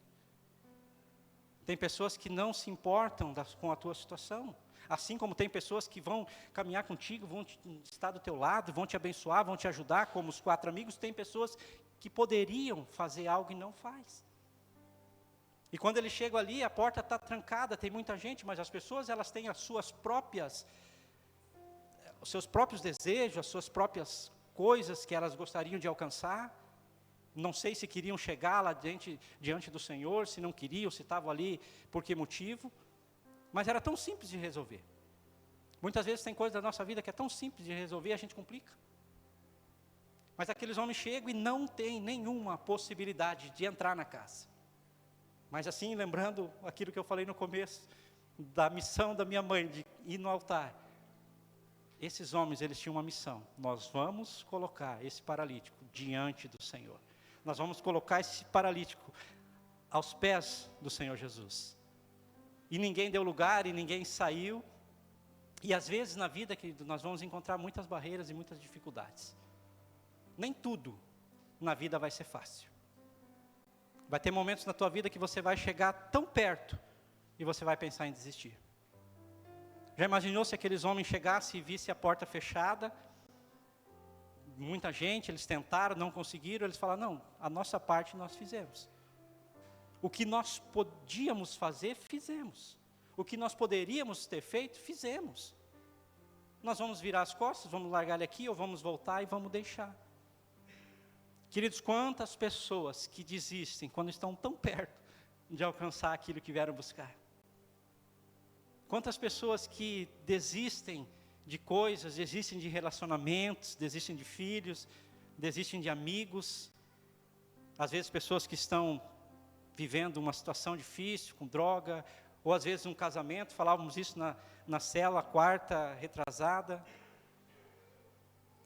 Tem pessoas que não se importam com a tua situação. Assim como tem pessoas que vão caminhar contigo, vão estar do teu lado, vão te abençoar, vão te ajudar, como os 4 amigos. Tem pessoas que poderiam fazer algo e não faz. E quando eles chegam ali, a porta está trancada, tem muita gente, mas as pessoas, elas têm os seus próprios desejos, as suas próprias coisas que elas gostariam de alcançar. Não sei se queriam chegar lá diante do Senhor, se não queriam, se estavam ali por que motivo. Mas era tão simples de resolver. Muitas vezes tem coisas da nossa vida que é tão simples de resolver e a gente complica. Mas aqueles homens chegam e não tem nenhuma possibilidade de entrar na casa. Mas assim, lembrando aquilo que eu falei no começo, da missão da minha mãe, de ir no altar. Esses homens, eles tinham uma missão. Nós vamos colocar esse paralítico diante do Senhor. Nós vamos colocar esse paralítico aos pés do Senhor Jesus. e ninguém deu lugar, e ninguém saiu. E às vezes na vida, querido, nós vamos encontrar muitas barreiras e muitas dificuldades. Nem tudo na vida vai ser fácil. Vai ter momentos na tua vida que você vai chegar tão perto e você vai pensar em desistir. Já imaginou se aqueles homens chegassem e vissem a porta fechada? Muita gente, eles tentaram, não conseguiram, eles falaram, não, a nossa parte nós fizemos. O que nós podíamos fazer, fizemos. O que nós poderíamos ter feito, fizemos. Nós vamos virar as costas, vamos largar ele aqui, ou vamos voltar e vamos deixar. Queridos, quantas pessoas que desistem quando estão tão perto de alcançar aquilo que vieram buscar. Quantas pessoas que desistem de coisas, desistem de relacionamentos, desistem de filhos, desistem de amigos. Às vezes pessoas que estão vivendo uma situação difícil, com droga, ou às vezes um casamento, falávamos isso na célula, quarta, retrasada.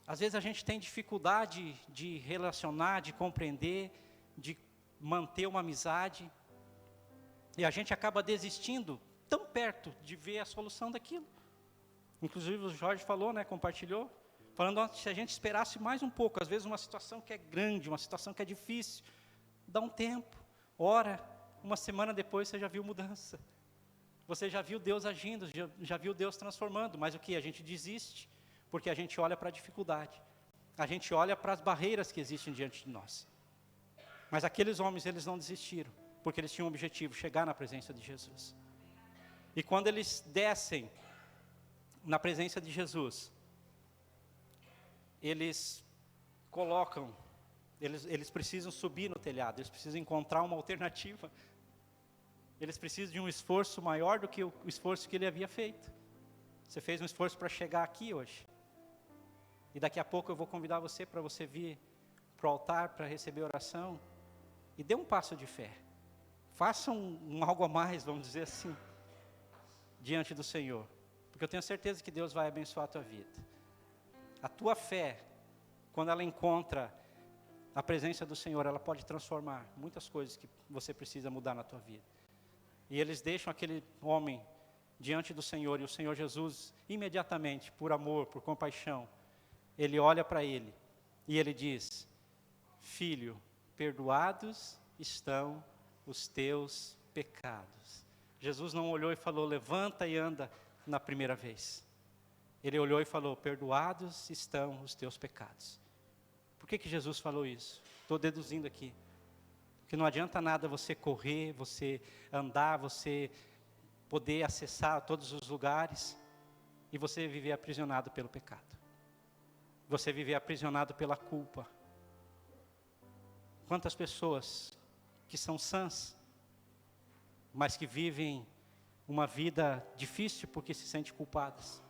Às vezes a gente tem dificuldade de relacionar, de compreender, de manter uma amizade, e a gente acaba desistindo tão perto de ver a solução daquilo. Inclusive o Jorge falou, compartilhou, falando se a gente esperasse mais um pouco, às vezes uma situação que é grande, uma situação que é difícil, dá um tempo, ora, uma semana depois você já viu mudança, você já viu Deus agindo, já viu Deus transformando, mas o que? A gente desiste, porque a gente olha para a dificuldade, a gente olha para as barreiras que existem diante de nós. Mas aqueles homens, eles não desistiram, porque eles tinham um objetivo, chegar na presença de Jesus. E quando eles descem na presença de Jesus, eles colocam, eles precisam subir no telhado, eles precisam encontrar uma alternativa, eles precisam de um esforço maior do que o esforço que ele havia feito. Você fez um esforço para chegar aqui hoje, e daqui a pouco eu vou convidar você para você vir para o altar, para receber oração, e dê um passo de fé, faça um algo a mais, vamos dizer assim, diante do Senhor, porque eu tenho certeza que Deus vai abençoar a tua vida. A tua fé, quando ela encontra a presença do Senhor, ela pode transformar muitas coisas que você precisa mudar na tua vida. E eles deixam aquele homem diante do Senhor, e o Senhor Jesus, imediatamente, por amor, por compaixão, ele olha para ele, e ele diz, filho, perdoados estão os teus pecados. Jesus não olhou e falou, levanta e anda na primeira vez. Ele olhou e falou, perdoados estão os teus pecados. Por que Jesus falou isso? Estou deduzindo aqui. Porque não adianta nada você correr, você andar, você poder acessar todos os lugares e você viver aprisionado pelo pecado. Você viver aprisionado pela culpa. Quantas pessoas que são sãs, mas que vivem uma vida difícil porque se sentem culpadas.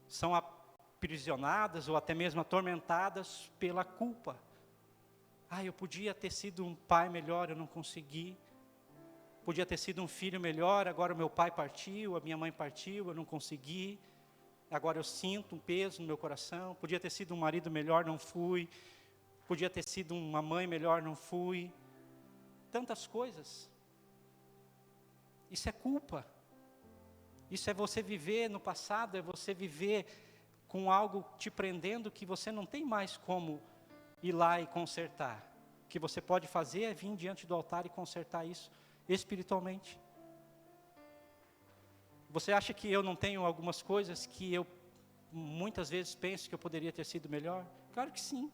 São aprisionadas ou até mesmo atormentadas pela culpa. Eu podia ter sido um pai melhor, eu não consegui. Podia ter sido um filho melhor, agora o meu pai partiu, a minha mãe partiu, eu não consegui. Agora eu sinto um peso no meu coração. Podia ter sido um marido melhor, não fui. Podia ter sido uma mãe melhor, não fui. Tantas coisas. Isso é culpa. Isso é você viver no passado, é você viver com algo te prendendo que você não tem mais como ir lá e consertar. O que você pode fazer é vir diante do altar e consertar isso espiritualmente. Você acha que eu não tenho algumas coisas que eu muitas vezes penso que eu poderia ter sido melhor? Claro que sim.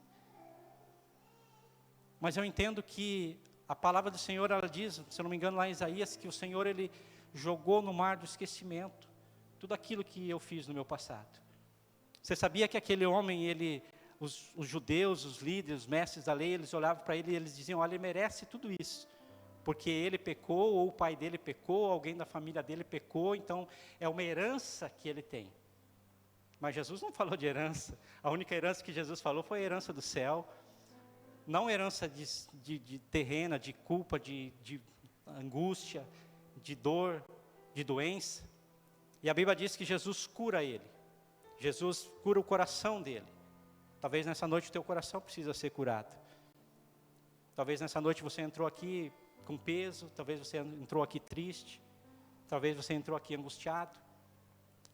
Mas eu entendo que a palavra do Senhor, ela diz, se eu não me engano lá em Isaías, que o Senhor, ele jogou no mar do esquecimento tudo aquilo que eu fiz no meu passado. Você sabia que aquele homem, os judeus, os líderes, os mestres da lei, eles olhavam para ele e eles diziam, olha, ele merece tudo isso, porque ele pecou, ou o pai dele pecou, ou alguém da família dele pecou, então é uma herança que ele tem. Mas Jesus não falou de herança, a única herança que Jesus falou foi a herança do céu, não herança de terrena, de culpa, de angústia, de dor, de doença. E a Bíblia diz que Jesus cura ele. Jesus cura o coração dele. Talvez nessa noite o teu coração precisa ser curado. Talvez nessa noite você entrou aqui com peso, talvez você entrou aqui triste, talvez você entrou aqui angustiado.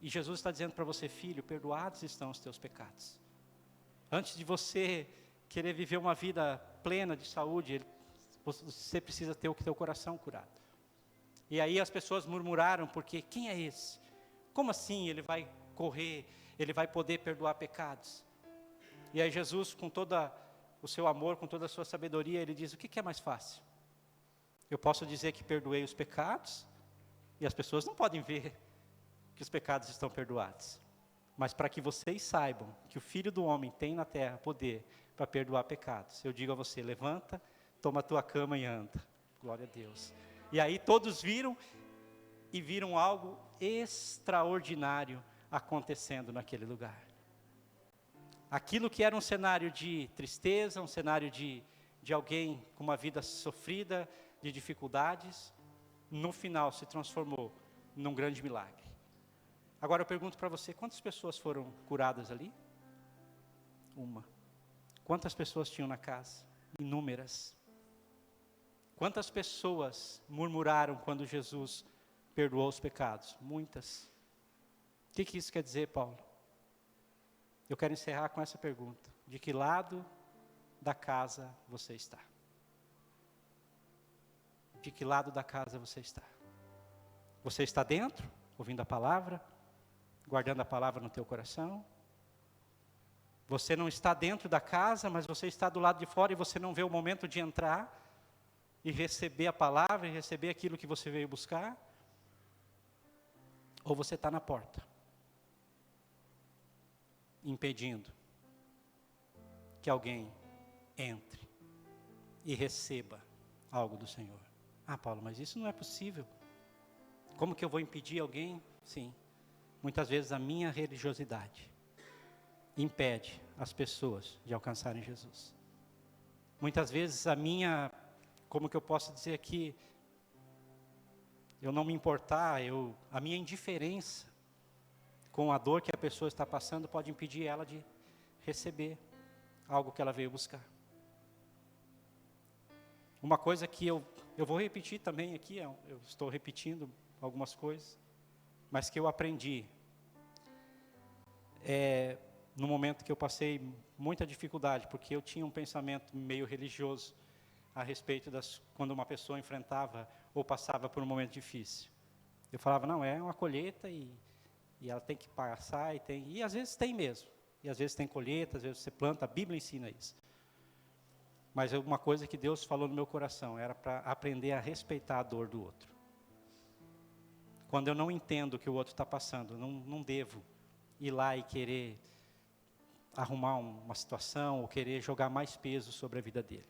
E Jesus está dizendo para você, filho, perdoados estão os teus pecados. Antes de você querer viver uma vida plena de saúde, você precisa ter o teu coração curado. E aí as pessoas murmuraram, porque quem é esse? Como assim ele vai correr, ele vai poder perdoar pecados? E aí Jesus, com todo o seu amor, com toda a sua sabedoria, ele diz, o que é mais fácil? Eu posso dizer que perdoei os pecados, e as pessoas não podem ver que os pecados estão perdoados. Mas para que vocês saibam que o Filho do Homem tem na terra poder para perdoar pecados, eu digo a você, levanta, toma a tua cama e anda. Glória a Deus. E aí todos viram algo extraordinário acontecendo naquele lugar. Aquilo que era um cenário de tristeza, um cenário de alguém com uma vida sofrida, de dificuldades, no final se transformou num grande milagre. Agora eu pergunto para você, quantas pessoas foram curadas ali? Uma. Quantas pessoas tinham na casa? Inúmeras. Quantas pessoas murmuraram quando Jesus perdoou os pecados? Muitas. O que isso quer dizer, Paulo? Eu quero encerrar com essa pergunta. De que lado da casa você está? De que lado da casa você está? Você está dentro, ouvindo a palavra, guardando a palavra no teu coração? Você não está dentro da casa, mas você está do lado de fora e você não vê o momento de entrar e receber a palavra e receber aquilo que você veio buscar? Ou você está na porta, impedindo que alguém entre e receba algo do Senhor? Ah, Paulo, mas isso não é possível. Como que eu vou impedir alguém? Sim, muitas vezes a minha religiosidade impede as pessoas de alcançarem Jesus. Muitas vezes a minha, como que eu posso dizer aqui, eu não me importar, a minha indiferença com a dor que a pessoa está passando pode impedir ela de receber algo que ela veio buscar. Uma coisa que eu vou repetir também aqui, eu estou repetindo algumas coisas, mas que eu aprendi no momento que eu passei muita dificuldade, porque eu tinha um pensamento meio religioso a respeito quando uma pessoa enfrentava ou passava por um momento difícil. Eu falava, não, é uma colheita e ela tem que passar, e às vezes tem mesmo. E às vezes tem colheita, às vezes você planta, a Bíblia ensina isso. Mas uma coisa que Deus falou no meu coração era para aprender a respeitar a dor do outro. Quando eu não entendo o que o outro está passando, não devo ir lá e querer arrumar uma situação ou querer jogar mais peso sobre a vida dele.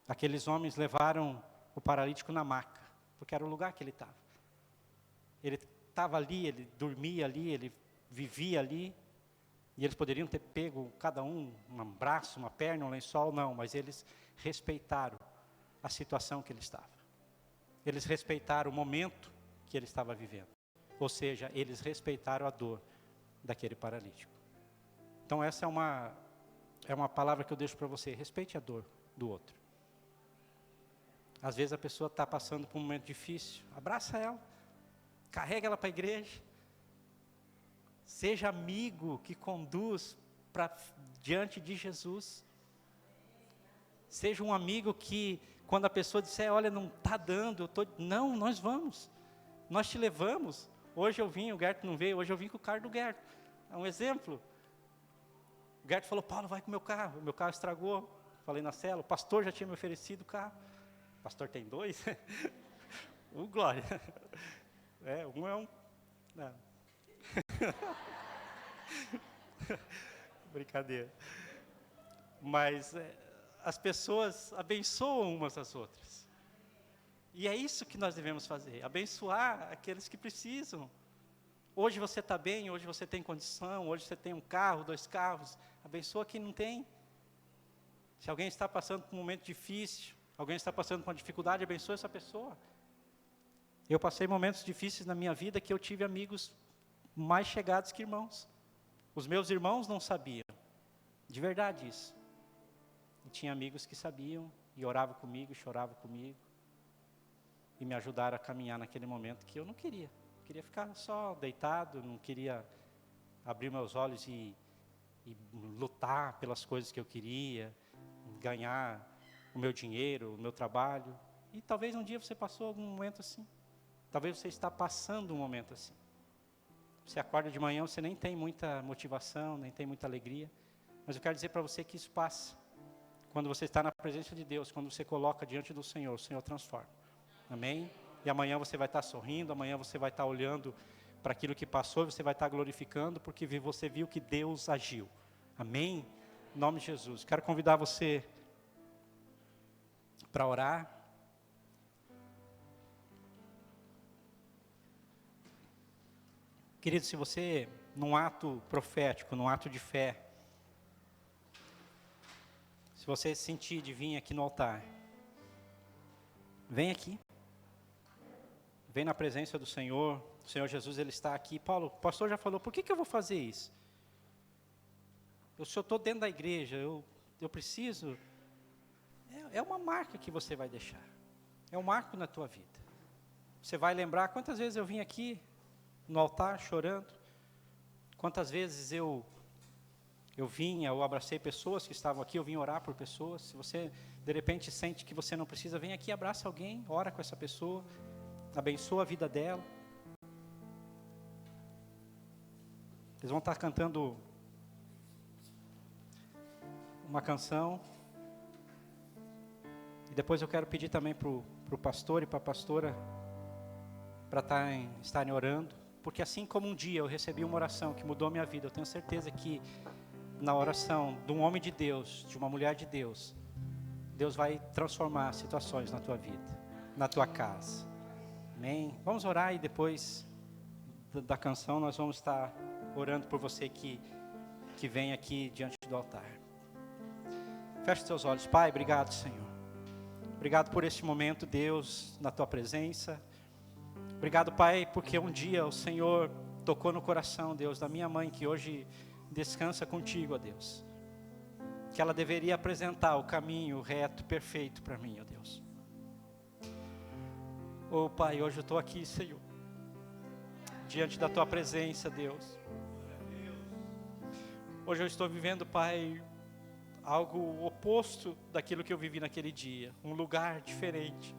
Aqueles homens levaram o paralítico na maca, porque era o lugar que ele estava. Ele estava ali, ele dormia ali, ele vivia ali, e eles poderiam ter pego cada um braço, uma perna, um lençol, não, mas eles respeitaram a situação que ele estava. Eles respeitaram o momento que ele estava vivendo. Ou seja, eles respeitaram a dor daquele paralítico. Então essa é uma palavra que eu deixo para você, respeite a dor do outro. Às vezes a pessoa está passando por um momento difícil, abraça ela, carrega ela para a igreja, seja amigo que conduz diante de Jesus. Seja um amigo que, quando a pessoa disser, olha, não está dando, não, nós vamos, nós te levamos. Hoje eu vim, o Gerto não veio, hoje eu vim com o carro do Gerto. É um exemplo. O Gerto falou, Paulo, vai com o meu carro estragou. Falei na cela, o pastor já tinha me oferecido o carro. O pastor tem 2? Glória. Um é um... Não. Brincadeira. Mas as pessoas abençoam umas às outras. E é isso que nós devemos fazer, abençoar aqueles que precisam. Hoje você está bem, hoje você tem condição, hoje você tem um carro, 2 carros, abençoa quem não tem. Se alguém está passando por um momento difícil, alguém está passando por uma dificuldade, abençoa essa pessoa. Eu passei momentos difíceis na minha vida que eu tive amigos mais chegados que irmãos. Os meus irmãos não sabiam, de verdade isso. E tinha amigos que sabiam, e orava comigo, e chorava comigo, e me ajudaram a caminhar naquele momento que eu não queria. Eu queria ficar só deitado, não queria abrir meus olhos e lutar pelas coisas que eu queria, ganhar o meu dinheiro, o meu trabalho. E talvez um dia você passou algum momento assim. Talvez você está passando um momento assim. Você acorda de manhã, você nem tem muita motivação, nem tem muita alegria. Mas eu quero dizer para você que isso passa. Quando você está na presença de Deus, quando você coloca diante do Senhor, o Senhor transforma. Amém? E amanhã você vai estar sorrindo, amanhã você vai estar olhando para aquilo que passou, você vai estar glorificando, porque você viu que Deus agiu. Amém? Em nome de Jesus. Quero convidar você para orar. Querido, se você, num ato profético, num ato de fé, se você sentir de vir aqui no altar, vem aqui. Vem na presença do Senhor. O Senhor Jesus, Ele está aqui. Paulo, o pastor já falou, por que eu vou fazer isso? Se eu estou dentro da igreja, eu preciso... É uma marca que você vai deixar. É um marco na tua vida. Você vai lembrar quantas vezes eu vim aqui no altar chorando. Quantas vezes eu abracei pessoas que estavam aqui, eu vim orar por pessoas. Se você, de repente, sente que você não precisa, vem aqui, abraça alguém, ora com essa pessoa, abençoa a vida dela. Eles vão estar cantando uma canção. E depois eu quero pedir também para o pastor e para a pastora para estarem orando. Porque assim como um dia eu recebi uma oração que mudou a minha vida, eu tenho certeza que na oração de um homem de Deus, de uma mulher de Deus, Deus vai transformar situações na tua vida, na tua casa. Amém? Vamos orar e depois da canção nós vamos estar orando por você que vem aqui diante do altar. Feche os teus olhos. Pai, obrigado, Senhor. Obrigado por este momento, Deus, na tua presença. Obrigado, Pai, porque um dia o Senhor tocou no coração, Deus, da minha mãe, que hoje descansa contigo, ó Deus. Que ela deveria apresentar o caminho reto, perfeito para mim, ó Deus. Oh, Pai, hoje eu estou aqui, Senhor, diante da tua presença, Deus. Hoje eu estou vivendo, Pai, algo oposto daquilo que eu vivi naquele dia, um lugar diferente.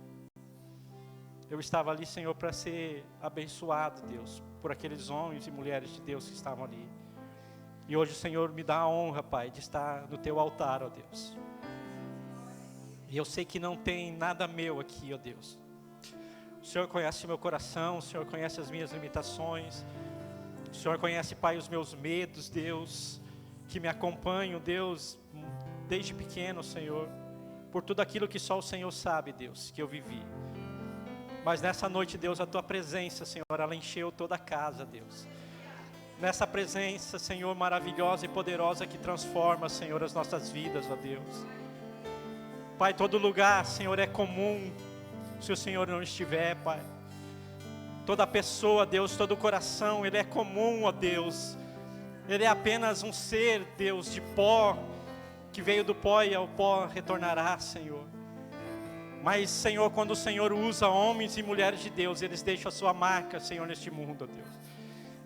Eu estava ali, Senhor, para ser abençoado, Deus, por aqueles homens e mulheres de Deus que estavam ali. E hoje o Senhor me dá a honra, Pai, de estar no teu altar, ó Deus. E eu sei que não tem nada meu aqui, ó Deus. O Senhor conhece o meu coração, o Senhor conhece as minhas limitações. O Senhor conhece, Pai, os meus medos, Deus, que me acompanham, Deus, desde pequeno, Senhor, por tudo aquilo que só o Senhor sabe, Deus, que eu vivi. Mas nessa noite, Deus, a tua presença, Senhor, ela encheu toda a casa, Deus. Nessa presença, Senhor, maravilhosa e poderosa que transforma, Senhor, as nossas vidas, ó Deus. Pai, todo lugar, Senhor, é comum se o Senhor não estiver, Pai. Toda pessoa, Deus, todo coração, ele é comum, ó Deus. Ele é apenas um ser, Deus, de pó, que veio do pó e ao pó retornará, Senhor. Mas, Senhor, quando o Senhor usa homens e mulheres de Deus, eles deixam a sua marca, Senhor, neste mundo, ó Deus.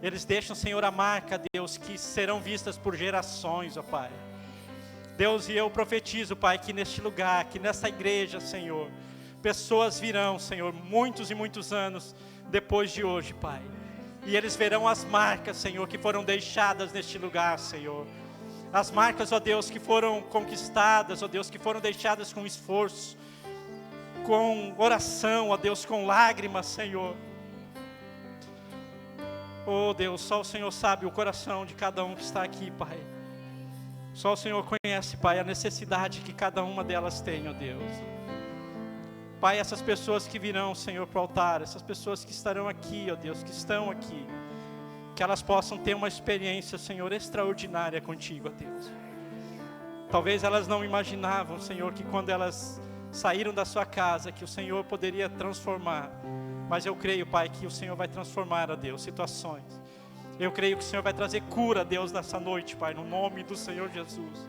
Eles deixam, Senhor, a marca, Deus, que serão vistas por gerações, ó Pai. Deus, e eu profetizo, Pai, que neste lugar, que nessa igreja, Senhor, pessoas virão, Senhor, muitos e muitos anos depois de hoje, Pai. E eles verão as marcas, Senhor, que foram deixadas neste lugar, Senhor. As marcas, ó Deus, que foram conquistadas, ó Deus, que foram deixadas com esforço, com oração, ó Deus, com lágrimas, Senhor. Oh Deus, só o Senhor sabe o coração de cada um que está aqui, Pai. Só o Senhor conhece, Pai, a necessidade que cada uma delas tem, ó Deus. Pai, essas pessoas que virão, Senhor, para o altar, essas pessoas que estarão aqui, ó Deus, que estão aqui, que elas possam ter uma experiência, Senhor, extraordinária contigo, ó Deus. Talvez elas não imaginavam, Senhor, que quando elas saíram da sua casa, que o Senhor poderia transformar. Mas eu creio, Pai, que o Senhor vai transformar, ó Deus, situações. Eu creio que o Senhor vai trazer cura, Deus, nessa noite, Pai, no nome do Senhor Jesus.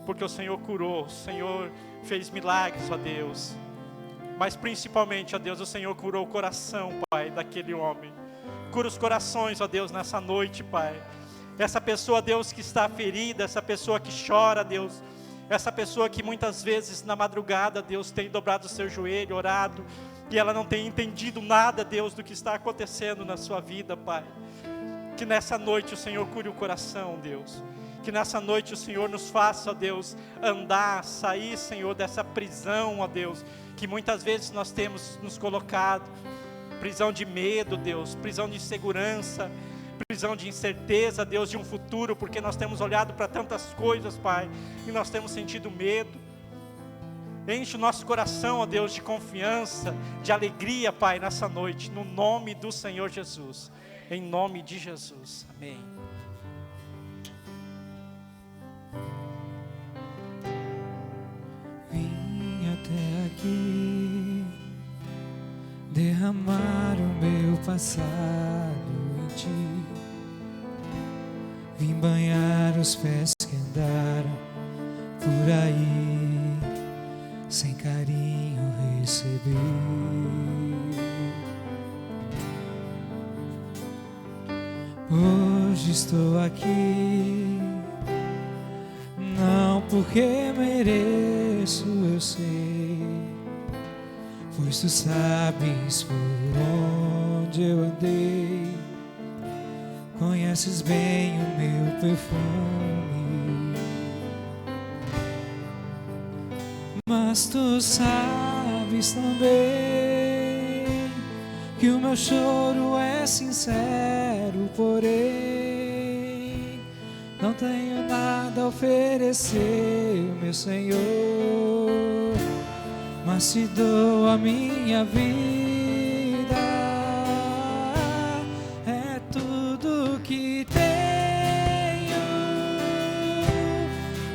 Porque o Senhor curou, o Senhor fez milagres, ó Deus. Mas principalmente, ó Deus, o Senhor curou o coração, Pai, daquele homem. Cura os corações, ó Deus, nessa noite, Pai. Essa pessoa, Deus, que está ferida, essa pessoa que chora, Deus. Essa pessoa que muitas vezes na madrugada, Deus, tem dobrado o seu joelho, orado, e ela não tem entendido nada, Deus, do que está acontecendo na sua vida, Pai. Que nessa noite o Senhor cure o coração, Deus. Que nessa noite o Senhor nos faça, ó Deus, andar, sair, Senhor, dessa prisão, ó Deus, que muitas vezes nós temos nos colocado. Prisão de medo, Deus, prisão de insegurança, prisão de incerteza, Deus, de um futuro, porque nós temos olhado para tantas coisas, Pai, e nós temos sentido medo. Enche o nosso coração, ó Deus, de confiança, de alegria, Pai, nessa noite, no nome do Senhor Jesus. Em nome de Jesus. Amém. Vim até aqui derramar o meu passado em ti. Vim banhar os pés que andaram por aí, sem carinho receber. Hoje estou aqui, não porque mereço, eu sei, pois tu sabes por onde eu andei, conheces bem o meu perfume, mas tu sabes também que o meu choro é sincero, porém não tenho nada a oferecer, meu Senhor, mas te dou a minha vida, é tudo que tenho,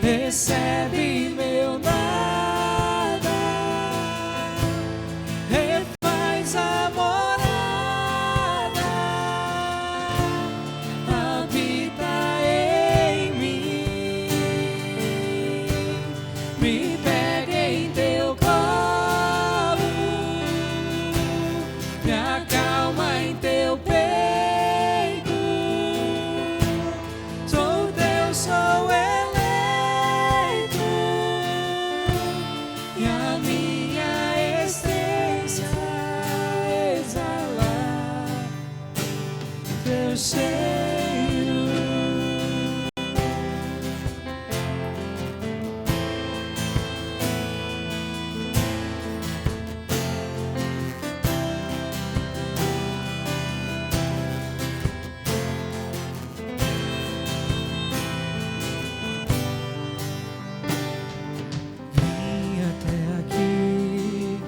recebe meu nada, refaz a morada, habita em mim, me pega em teu colo, me acalma em teu peito, sou teu, sou eleito, e a minha essência exala teu cheiro. Vim até aqui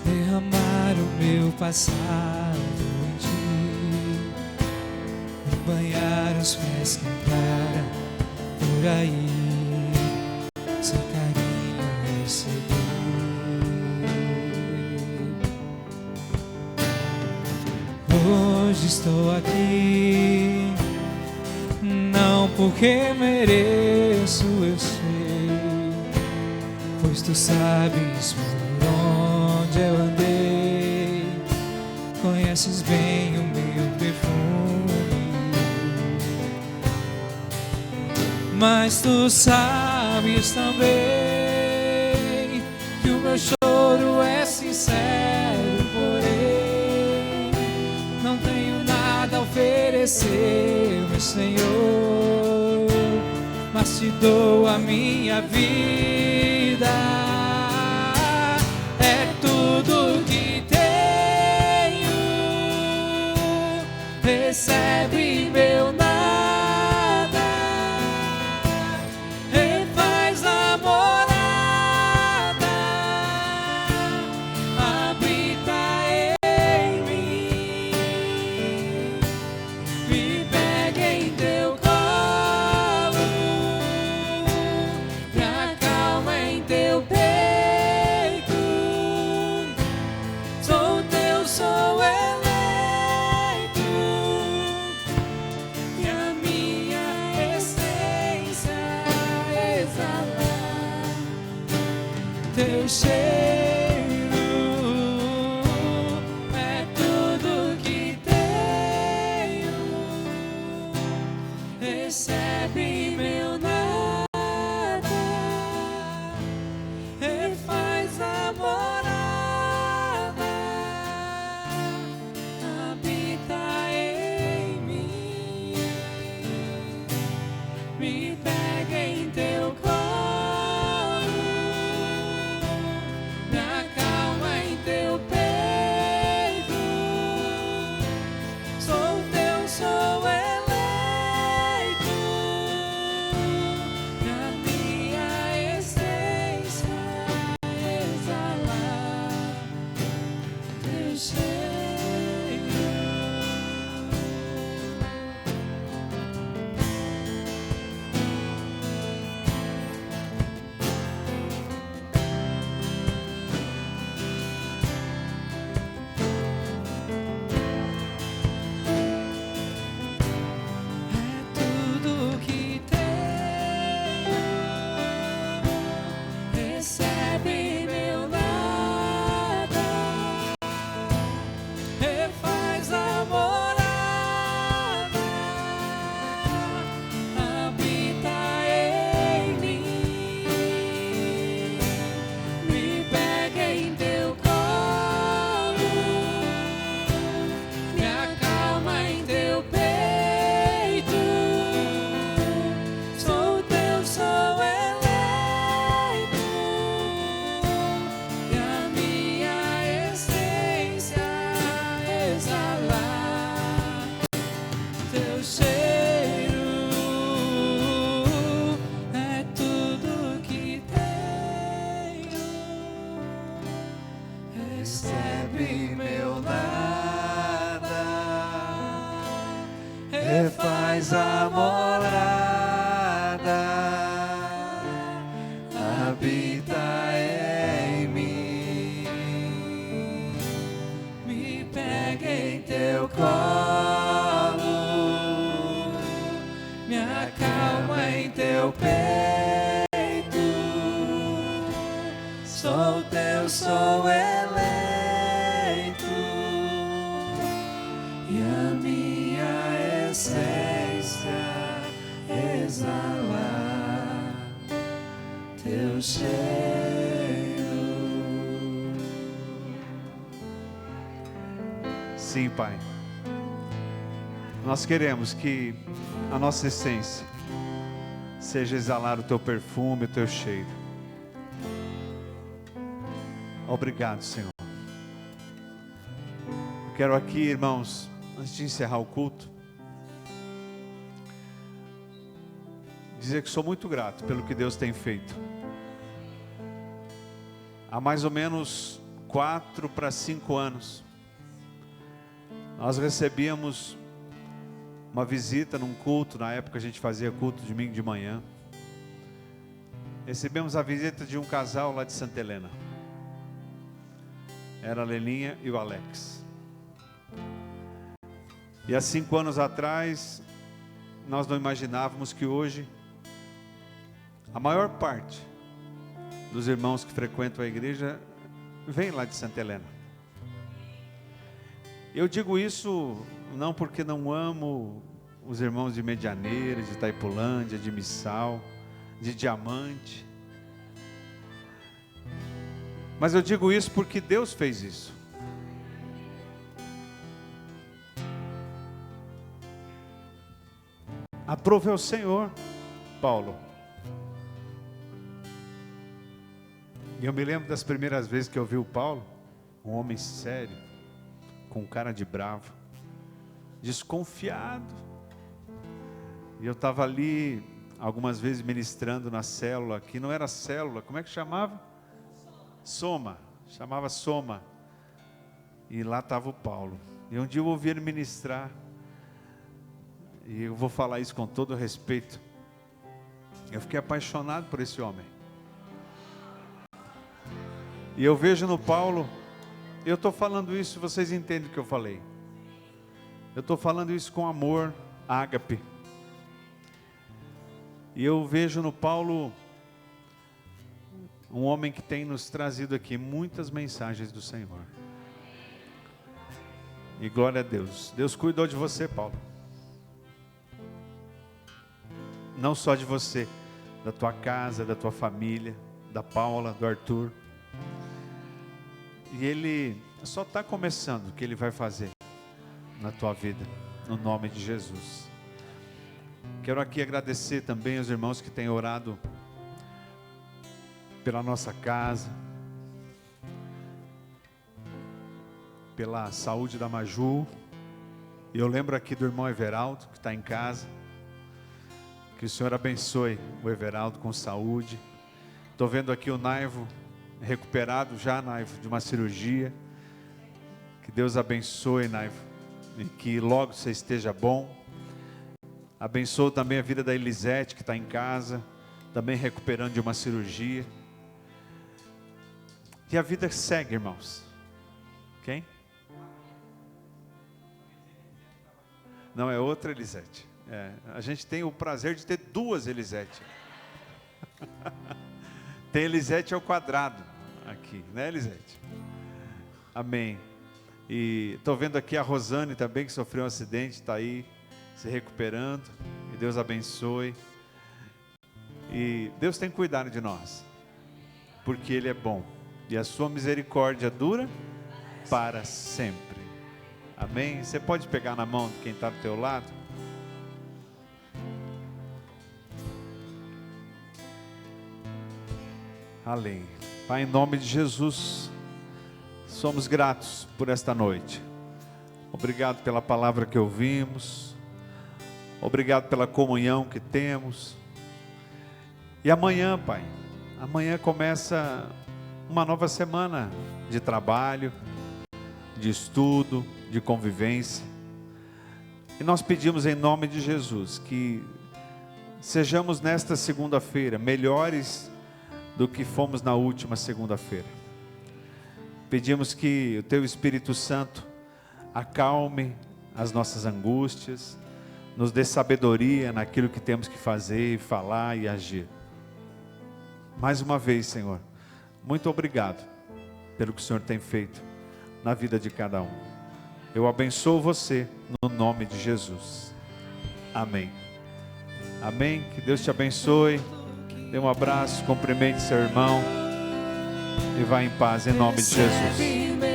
derramar o meu passado em ti, banhar os pés que andaram por aí, sem carinho receber. Hoje estou aqui, não porque mereço, eu sei, pois tu sabes por onde eu andei, conheces bem o meu perfume, mas tu sabes também que o meu choro é sincero, porém não tenho nada a oferecer, meu Senhor, mas te dou a minha vida, é tudo que tenho, recebe meu nada, refaz a morada, habita em mim, me pega em teu colo, me acalma em teu peito, sou teu, sou eleito, tudo que tenho. Recebe meu nada, refaz a morada, habita em mim, me pega em teu colo, me acalma em teu peito. Sou teu, sou eleito, e a minha essência exalar teu cheiro. É tudo que tenho. Recebe meu nada, refaz a morada, habita em mim, me pega em teu colo, me acalma em teu peito. Sou teu, sou eleito, e a minha essência exalar teu cheiro. Sim, Pai. Nós queremos que a nossa essência seja exalar o teu perfume, o teu cheiro. Obrigado, Senhor. Eu quero aqui, irmãos, antes de encerrar o culto, dizer que sou muito grato pelo que Deus tem feito. Há mais ou menos 4 para 5 anos, nós recebíamos uma visita num culto. Na época a gente fazia culto domingo de manhã. Recebemos a visita de um casal lá de Santa Helena. Era a Lelinha e o Alex. E há 5 anos atrás, nós não imaginávamos que hoje a maior parte dos irmãos que frequentam a igreja vem lá de Santa Helena. Eu digo isso não porque não amo os irmãos de Medianeira, de Itaipulândia, de Missal, de Diamante, mas eu digo isso porque Deus fez isso. Aprove ao Senhor, Paulo. E eu me lembro das primeiras vezes que eu vi o Paulo, um homem sério, com cara de bravo, desconfiado. E eu estava ali algumas vezes ministrando na célula, que não era célula, como é que chamava? Soma, chamava Soma. E lá estava o Paulo. E um dia eu ouvi ele ministrar, e eu vou falar isso com todo respeito. Eu fiquei apaixonado por esse homem. E eu vejo no Paulo, eu estou falando isso, vocês entendem o que eu falei. Eu estou falando isso com amor, ágape. E eu vejo no Paulo um homem que tem nos trazido aqui muitas mensagens do Senhor. E glória a Deus. Deus cuidou de você, Paulo. Não só de você, da tua casa, da tua família, da Paula, do Arthur. E Ele só está começando o que Ele vai fazer na tua vida, no nome de Jesus. Quero aqui agradecer também aos irmãos que têm orado pela nossa casa, pela saúde da Maju. E eu lembro aqui do irmão Everaldo, que está em casa. Que o Senhor abençoe o Everaldo com saúde. Estou vendo aqui o Naivo recuperado já, Naivo, de uma cirurgia. Que Que Deus abençoe, Naivo, e que logo você esteja bom. Abençoe também a vida da Elisete, que está em casa, também recuperando de uma cirurgia. E a vida segue, irmãos. Quem? Não, é outra Elisete. A gente tem o prazer de ter duas Elisete. Tem Elisete ao quadrado aqui, né, Elisete? Amém. E estou vendo aqui a Rosane também, que sofreu um acidente, está aí se recuperando. E Deus abençoe. E Deus tem cuidado de nós, porque Ele é bom. E a sua misericórdia dura para sempre. Amém? Você pode pegar na mão de quem está do teu lado? Aleluia. Pai, em nome de Jesus, somos gratos por esta noite. Obrigado pela palavra que ouvimos. Obrigado pela comunhão que temos. E amanhã, Pai, amanhã começa uma nova semana de trabalho, de estudo, de convivência. E nós pedimos em nome de Jesus que sejamos nesta segunda-feira melhores do que fomos na última segunda-feira. Pedimos que o Teu Espírito Santo acalme as nossas angústias, nos dê sabedoria naquilo que temos que fazer, falar e agir. Mais uma vez, Senhor, muito obrigado pelo que o Senhor tem feito na vida de cada um. Eu abençoo você no nome de Jesus. Amém. Amém. Que Deus te abençoe. Dê um abraço, cumprimente seu irmão e vá em paz em nome de Jesus.